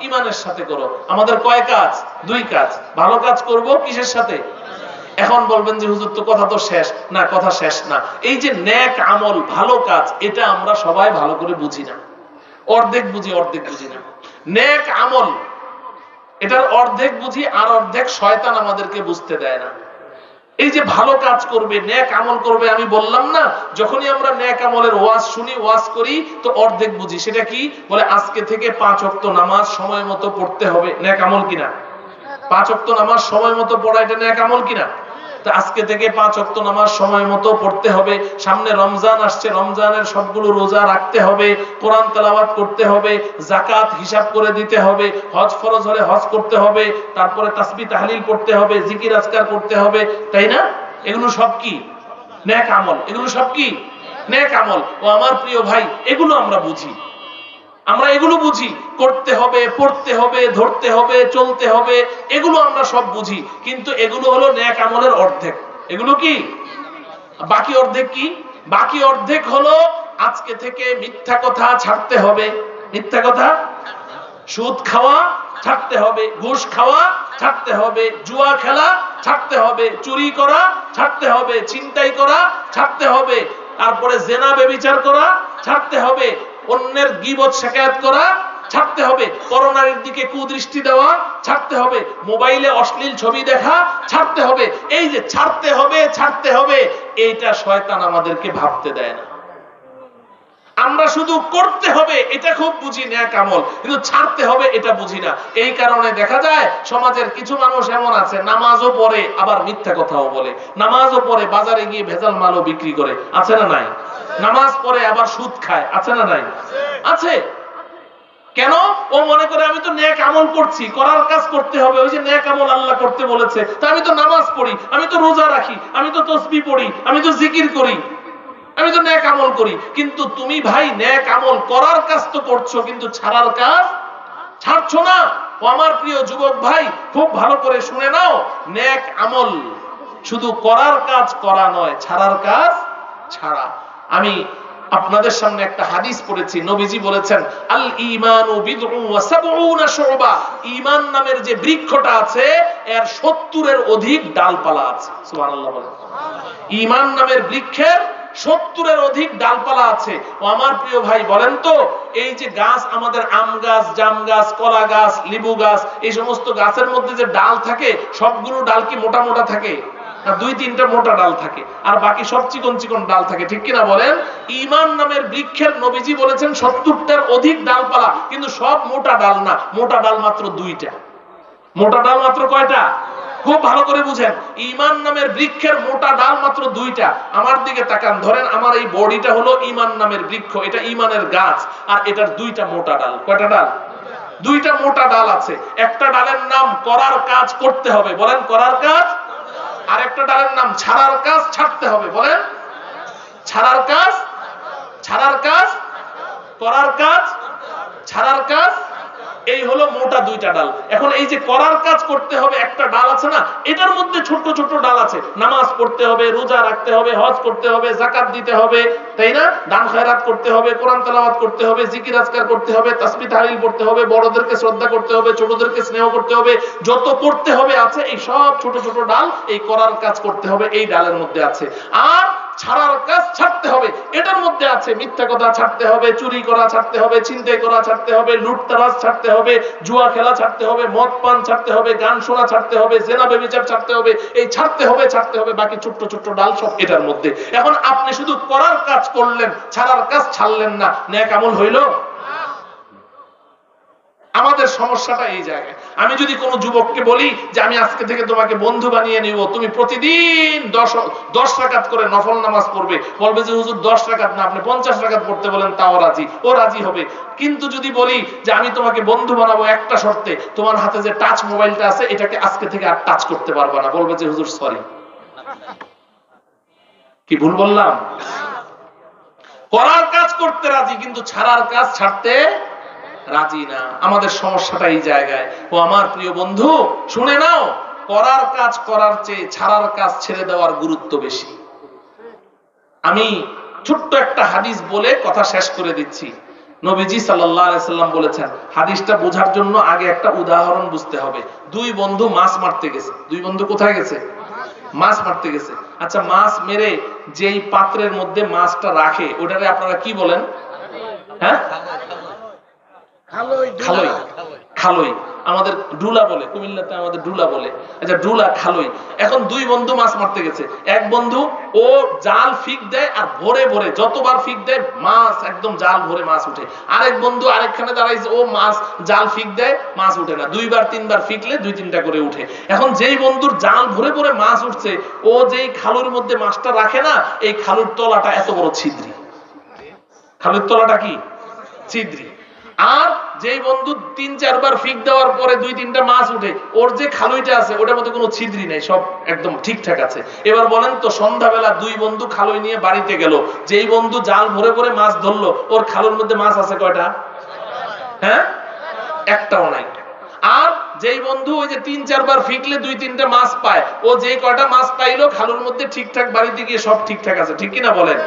ঈমানের সাথে করো। আমাদের কয় কাজ? দুই কাজ। ভালো কাজ করব কিসের সাথে? এখন বলবেন যে হুজুর তো কথা তো শেষ না। কথা শেষ না। এই যে নেক আমল, ভালো কাজ, এটা আমরা সবাই ভালো করে বুঝি না। অর্ধেক বুঝি, অর্ধেক বুঝি না। নেক আমল এটার অর্ধেক বুঝি, আর অর্ধেক শয়তান আমাদেরকে বুঝতে দেয় না। এই যে ভালো কাজ করবে, নেক আমল করবে, আমি বললাম না, যখনই আমরা নেক আমলের ওয়াজ শুনি, ওয়াজ করি, তো অর্ধেক বুঝি। সেটা কি? বলে আজকে থেকে 5 ওয়াক্ত নামাজ সময় মতো পড়তে হবে। নেক আমল কিনা? 5 ওয়াক্ত নামাজ সময় মতো পড়া, এটা নেক আমল কিনা? তো আজকে থেকে 5 ওয়াক্ত নামাজ সময় মতো পড়তে হবে। সামনে রমজান আসছে, রমজানের সবগুলো রোজা রাখতে হবে, কোরআন তেলাওয়াত করতে হবে, যাকাত হিসাব করে দিতে হবে, হজ ফরজ হলে হজ করতে হবে, তারপরে তাসবিহ তাহলিল পড়তে হবে, জিকির আজকার করতে হবে, তাই না? এগুলো সব কি? নেক আমল। এগুলো সব কি? নেক আমল। ও আমার প্রিয় ভাই, এগুলো আমরা বুঝি। আমরা এগুলো বুঝি, করতে হবে, পড়তে হবে, ধরতে হবে, চলতে হবে, এগুলো আমরা সব বুঝি। কিন্তু এগুলো হলো নেক আমলের অর্ধেক। এগুলো কি? বাকি অর্ধেক কি? বাকি অর্ধেক হলো আজকে থেকে মিথ্যা কথা ছাড়তে হবে। মিথ্যা কথা, সুদ খাওয়া ছাড়তে হবে, ঘুষ খাওয়া ছাড়তে হবে, জুয়া খেলা ছাড়তে হবে, চুরি করা ছাড়তে হবে, ছিনতাই করা ছাড়তে হবে, তারপরে জেনা ব্যভিচার করা ছাড়তে হবে, অন্যের গীবত শিকায়াত করা ছাড়তে হবে, করোনার দিকে কুদৃষ্টি দেওয়া ছাড়তে হবে, মোবাইলে অশ্লীল ছবি দেখা ছাড়তে হবে। এই যে ছাড়তে হবে, ছাড়তে হবে, এইটা শয়তান আমাদেরকে ভাবতে দেয় না। আমরা শুধু করতে হবে এটা খুব বুঝি নেক আমল, কিন্তু ছাড়তে হবে এটা বুঝি না। এই কারণে দেখা যায় সমাজের কিছু মানুষ এমন আছে, নামাজও পড়ে আবার মিথ্যা কথাও বলে, নামাজও পড়ে বাজারে গিয়ে ভেজাল মালও বিক্রি করে। আছে না নাই? নামাজ পড়ে আবার সুদ খায়। আছে না নাই? আছে। কেন? ও মনে করে আমি তো নেক আমল করছি, করার কাজ করতে হবে, ওই যে নেক আমল আল্লাহ করতে বলেছে, তা আমি তো নামাজ পড়ি, আমি তো রোজা রাখি, আমি তো তাসবিহ পড়ি, আমি তো জিকির করি, আমি তো নেক আমল করি। কিন্তু তুমি ভাই নেক আমল করার কাজ তো করছো, কিন্তু ছাড়ার কাজ ছাড়ছো না। ও আমার প্রিয় যুবক ভাই, খুব ভালো করে শুনে নাও, নেক আমল শুধু করার কাজ করা নয়, ছাড়ার কাজ ছাড়া। আমি আপনাদের সামনে একটা হাদিস পড়েছি, নবীজি বলেছেন, আল ঈমানু বিদউ ওয়া সাবউনা শুবা, ঈমান নামের যে বৃক্ষটা আছে এর 70 এর অধিক ডালপালা আছে। সুবহানাল্লাহ বলেন। ঈমান নামের বৃক্ষের 70-এর অধিক ডালপালা আছে। ও আমার প্রিয় ভাই, বলেন তো এই যে গাছ, আমাদের আম গাছ, জাম গাছ, কলা গাছ, লেবু গাছ, এই সমস্ত গাছের মধ্যে যে ডাল থাকে, সবগুলো ডাল কি মোটা মোটা থাকে? না, 2-3টা মোটা ডাল থাকে, আর বাকি সব চিকন চিকন ডাল থাকে, ঠিক কিনা বলেন? ঈমান নামের বৃক্ষের নবীজি বলেছেন 70টার অধিক ডালপালা, কিন্তু সব মোটা ডাল না, মোটা ডাল মাত্র 2টা। মোটা ডাল মাত্র কয়টা? খুব ভালো করে বুঝেন, ঈমান নামের বৃক্ষের মোটা ডাল মাত্র 2টা। আমার দিকে তাকান, ধরেন আমার এই বডিটা হলো ঈমান নামের বৃক্ষ, এটা ঈমানের গাছ, আর এটার 2টা মোটা ডাল। কয়টা ডাল? 2টা মোটা ডাল আছে। একটা ডালের নাম করার কাজ করতে হবে, বলেন করার কাজ। আর একটা ডালের নাম ছাড়ার কাজ ছাড়তে হবে, বলেন ছাড়ার কাজ, ছাড়ার কাজ, করার কাজ, ছাড়ার কাজ। এই হলো মোটা 2টা ডাল। এখন এই যে করার কাজ করতে হবে একটা ডাল আছে না, এটার মধ্যে ছোট ছোট ডাল আছে। নামাজ পড়তে হবে, রোজা রাখতে হবে, হজ করতে হবে, যাকাত দিতে হবে, তাই না? দান খয়রাত করতে হবে, কোরআন তেলাওয়াত করতে হবে, জিকির আজকার করতে হবে, তাসবিহ তাহলিল পড়তে হবে, বড়দেরকে শ্রদ্ধা করতে হবে, ছোটদেরকে স্নেহ করতে হবে, যত করতে হবে আছে, এই সব ছোট ছোট ডাল এই করার কাজ করতে হবে এই ডালের মধ্যে আছে। আর ছাড়ার কাজ ছাড়তে হবে এটার মধ্যে আছে। মিথ্যা কথা ছাড়তে হবে, চুরি করা ছাড়তে হবে, ছিনতাই করা ছাড়তে হবে, লুটতরাজ ছাড়তে হবে, জুয়া খেলা ছাড়তে হবে, মদ পান ছাড়তে হবে, গান শোনা ছাড়তে হবে, জেনা ব্যভিচার ছাড়তে হবে। এই ছাড়তে হবে, ছাড়তে হবে, বাকি ছোট্ট ছোট্ট ডাল সব এটার মধ্যে। এখন আপনি শুধু করার কাজ করলেন, ছাড়ার কাজ ছাড়লেন না, নেক আমল হইল? আমাদের সমস্যাটা এই জায়গায়। আমি যদি কোনো যুবককে বলি যে আমি আজকে থেকে তোমাকে বন্ধু বানিয়ে নিব, তুমি প্রতিদিন 10 রাকাত করে নফল নামাজ পড়বে, বলবে যে হুজুর 10 রাকাত না, আপনি 50 রাকাত পড়তে বলেন তাও রাজি, ও রাজি হবে। কিন্তু যদি বলি যে আমি তোমাকে বন্ধু বানাবো একটা শর্তে, তোমার হাতে যে টাচ মোবাইলটা আছে এটাকে আজকে থেকে আর টাচ করতে পারবে না, বলবে যে হুজুর সরি। কি ভুল বললাম? করার কাজ করতে রাজি, কিন্তু ছাড়ার কাজ ছাড়তে রাজি না। আমাদের সমস্যাটা এই জায়গায়। ও আমার প্রিয় বন্ধু, শুনে নাও, করার কাজ করার চেয়ে ছাড়ার কাজ ছেড়ে দেওয়ার গুরুত্ব বেশি। আমি ছোট্ট একটা হাদিস বলে কথা শেষ করে দিচ্ছি। নবীজি সাল্লাল্লাহু আলাইহি সাল্লাম বলেছেন, হাদিসটা বোঝার জন্য আগে একটা উদাহরণ বুঝতে হবে। 2 বন্ধু মাছ মারতে গেছে। 2 বন্ধু কোথায় গেছে? মাছ মারতে গেছে। আচ্ছা, মাছ মেরে যেই পাত্রের মধ্যে মাছটা রাখে ওটারে আপনারা কি বলেন? হ্যাঁ, খালই। খালই আমাদের ডুলা বলে, কুমিল্লাতে আমাদের ডুলা বলে। আচ্ছা, ডুলা, খালই। এখন 2 বন্ধু মাছ মারতে গেছে। এক বন্ধু ও জাল ফিক দেয়, আর ভরে ভরে যতবার ফিক দেয় মাছ একদম জাল ভরে মাছ উঠে। আরেক বন্ধু আরেকখানে দাঁড়াইছে, ও মাছ জাল ফিক দেয়, মাছ উঠে না। 2বার 3বার ফিকলে 2-3টা করে উঠে। এখন যেই বন্ধুর জাল ভরে ভরে মাছ উঠছে, ও যেই খালুর মধ্যে মাছটা রাখে না, এই খালুর তলাটা এত বড় ছিদ্রি। খালুর তলাটা কি? ছিদ্রি। আর যেই বন্ধু 3-4 বার ফিক দেওয়ার পরে 2-3টা মাছ উঠে, ওর যে খালুইটা আছে ওটার মধ্যে কোনো ছিদ্রি নেই, সব একদম ঠিকঠাক আছে। এবার বলেন তো, সন্ধ্যাবেলা 2 বন্ধু খালুই নিয়ে বাড়িতে গেল, যেই বন্ধু জাল ভরে ভরে মাছ ধরলো ওর খালুর মধ্যে মাছ আছে কয়টা? হ্যাঁ, একটাও নাই। আর যেই বন্ধু ওই যে 3-4 বার ফিকলে 2-3টা মাছ পায়, ও যেই কয়টা মাছ পাইলো খালুর মধ্যে ঠিকঠাক বাড়িতে গিয়ে সব ঠিকঠাক আছে, ঠিক কিনা বলেন?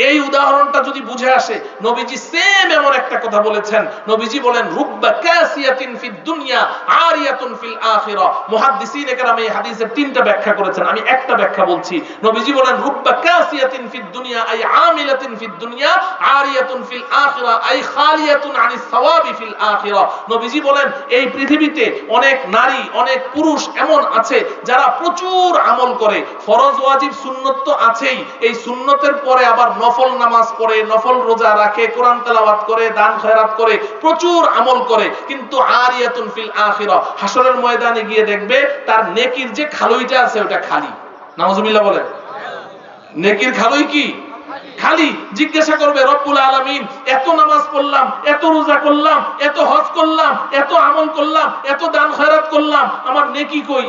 এই উদাহরণটা যদি বুঝে আসে, নবীজি সেম এমন একটা কথা বলেছেন। নবীজি বলেন, রুব্বা কাসিয়াতিন ফিদ দুনিয়া আরিয়াতুন ফিল আখিরা। মুহাদ্দিসিন একরাম এই হাদিসের 3টা ব্যাখ্যা করেছেন, আমি একটা ব্যাখ্যা বলছি। নবীজি বলেন, রুব্বা কাসিয়াতিন ফিদ দুনিয়া আই আমিলাতিন ফিদ দুনিয়া আরিয়াতুন ফিল আখিরা আই খালিয়াতুন আনিস সাওয়াবি ফিল আখিরা। নবীজি বলেন, এই পৃথিবীতে অনেক নারী, অনেক পুরুষ এমন আছে যারা প্রচুর আমল করে, ফরজ ওয়াজিব সুন্নত তো আছেই, এই সুন্নতের পরে আবার নফল নামাজ পড়ে, নফল রোজা রাখে, কোরআন তেলাওয়াত করে, দান খয়রাত করে, প্রচুর আমল করে, কিন্তু আরিয়াতুন ফিল আখিরা, হাসরের ময়দানে গিয়ে দেখবে তার নেকির যে খালুইটা আছে ওটা খালি। নাউজুবিল্লাহ বলেন। নেকির খালুই কি? খালি। জিজ্ঞাসা করবে, রব্বুল আলামিন, এত নামাজ পড়লাম, এত রোজা করলাম, এত হজ করলাম, এত আমল করলাম, এত দান খয়রাত করলাম, আমার নেকি কই?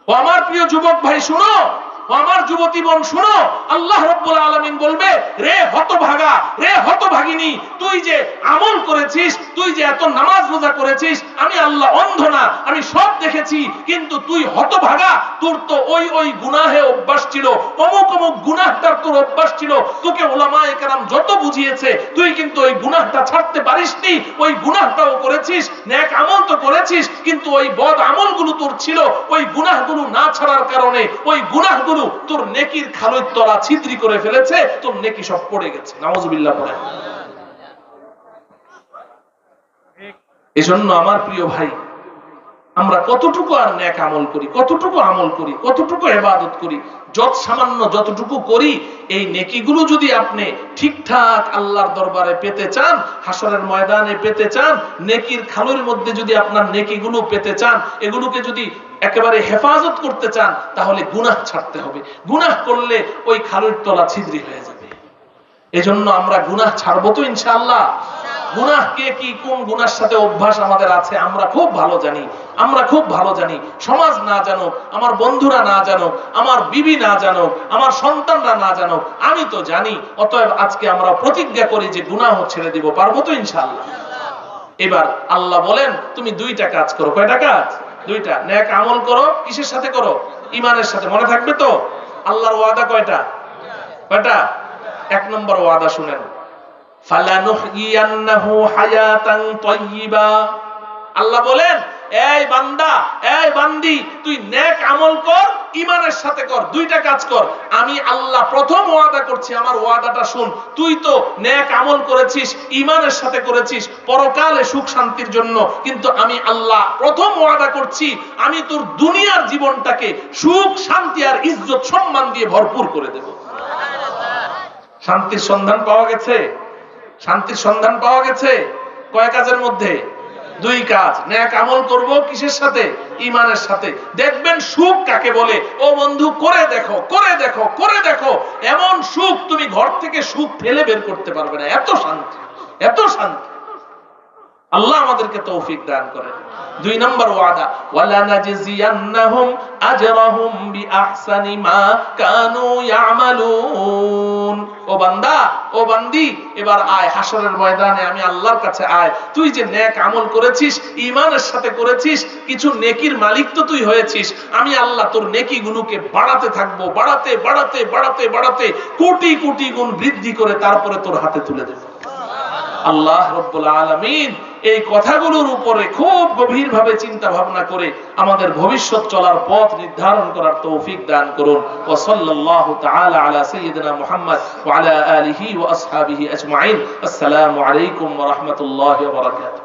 ও আমার প্রিয় যুবক ভাই শুনো, ও আমার যুবতী বোন শুনো, আল্লাহ রাব্বুল আলামিন বলবে, রে হতভাগা, রে হতভাগিনী, তুই যে আমল করেছিস, তুই যে এত নামাজ রোজা করেছিস, আমি আল্লাহ অন্ধ না, আমি সব দেখেছি, কিন্তু তুই হতভাগা, তোর তো ওই গুনাহে অভ্যাস ছিল, অমুক অমুক গুনাহটার তোর অভ্যাস ছিল, তোকে উলামায়ে কেরাম যত বুঝিয়েছে, তুই কিন্তু ওই গুনাহটা ছাড়তে পারিসনি, ওই গুনাহটাও করেছিস, নেক আমল তো করেছিস, কিন্তু ওই বদ আমলগুলো তোর ছিল, ওই গুনাহগুলো না ছাড়ার কারণে ওই গুনাহগুলো তোর নেকির খালের তলা ছিদ্রি করে ফেলেছে, তোর নেকি সব পড়ে গেছে। নাউজুবিল্লাহ পড়ে। এজন্য আমার প্রিয় ভাই, আমরা কতটুকু আর নেক আমল করি, কতটুকু আমল করি, কতটুকু ইবাদত করি, যত সামান্য যতটুকু করি, এই নেকিগুলো যদি আপনি ঠিকঠাক আল্লাহর দরবারে পেতে চান, হাসরের ময়দানে পেতে চান, নেকির খালের মধ্যে যদি আপনার নেকিগুলো পেতে চান, এগুলোকে যদি একেবারে হেফাজত করতে চান, তাহলে গুনাহ ছাড়তে হবে। গুনাহ করলে ওই খালের তলা ছিদ্রি হয়ে যাবে। এজন্য আমরা গুনাহ ছাড়বো তো ইনশাআল্লাহ। গুনাহ কে কি কোন গুনার সাথে অভ্যাস আমাদের আছে আমরা খুব ভালো জানি, আমরা খুব ভালো জানি। সমাজ না জানো, আমার বন্ধুরা না জানো, আমার বিবি না জানো, আমার সন্তানরা না জানো, আমি তো জানি। অতএব আজকে আমরা প্রতিজ্ঞা করি যে গুনাহ ছেড়ে দিব, পারবো তো ইনশাআল্লাহ। এবার আল্লাহ বলেন তুমি দুইটা কাজ করো। কয়টা কাজ? দুইটা। নেক আমল করো, কিসের সাথে করো? ঈমানের সাথে। মনে থাকবে তো? আল্লাহর ওয়াদা কয়টা? কয়টা? এক নম্বর ওয়াদা শুনেন, ফালানুহইয়ান্নাহু হায়াতান তাইয়্যিবা। আল্লাহ বলেন, এই বান্দা, এই বান্দি, তুই নেক আমল কর, ঈমানের সাথে কর, দুইটা কাজ কর। আমি আল্লাহ প্রথম ওয়াদা করছি, আমার ওয়াদাটা শুন। তুই তো নেক আমল করেছিস, ঈমানের সাথে করেছিস, পরকালে সুখ শান্তির জন্য, কিন্তু আমি আল্লাহ প্রথম ওয়াদা করছি, আমি তোর দুনিয়ার জীবনটাকে সুখ শান্তি আর ইজ্জত সম্মান দিয়ে ভরপুর করে দেব। শান্তির সন্ধান পাওয়া গেছে? শান্তির সন্ধান পাওয়া গেছে কয় কাজের মধ্যে? দুই কাজ। নেক আমল করব কিসের সাথে? ঈমানের সাথে। দেখবেন সুখ কাকে বলে। ও বন্ধু, করে দেখো, করে দেখো, করে দেখো, এমন সুখ তুমি ঘর থেকে সুখ ফেলে বের করতে পারবে না। এত শান্তি, এত শান্তি। আল্লাহ আমাদেরকে তৌফিক দান করেন। দুই নম্বর ওয়াদা, ওয়ালা নাজজিয়ান্নাহুম আজরাহুম বিআহসানি মা কানু ইয়ামালুন। ও বান্দা, ও বান্দি, এবার আয় হাসরের ময়দানে, আমি আল্লাহর কাছে আয়। তুই যে নেক আমল করেছিস, ঈমানের সাথে করেছিস, কিছু নেকির মালিক তো তুই হয়েছিস। আমি আল্লাহ তোর নেকিগুলোকে বাড়াতে থাকবো, বাড়াতে বাড়াতে বাড়াতে বাড়াতে কোটি কোটি গুণ বৃদ্ধি করে তারপরে তোর হাতে তুলে দেব। আল্লাহ রাব্বুল আলামিন এই কথাগুলোর উপরে খুব গভীরভাবে চিন্তা ভাবনা করে আমাদের ভবিষ্যৎ চলার পথ নির্ধারণ করার তৌফিক দান করুন। ওয়া সাল্লাল্লাহু তাআলা আলা সাইয়্যিদিনা মুহাম্মদ ওয়া আলা আলিহি ওয়া আসহাবিহি আজমাইন। আসসালামু আলাইকুম ওয়া রাহমাতুল্লাহি ওয়া বারাকাতুহু।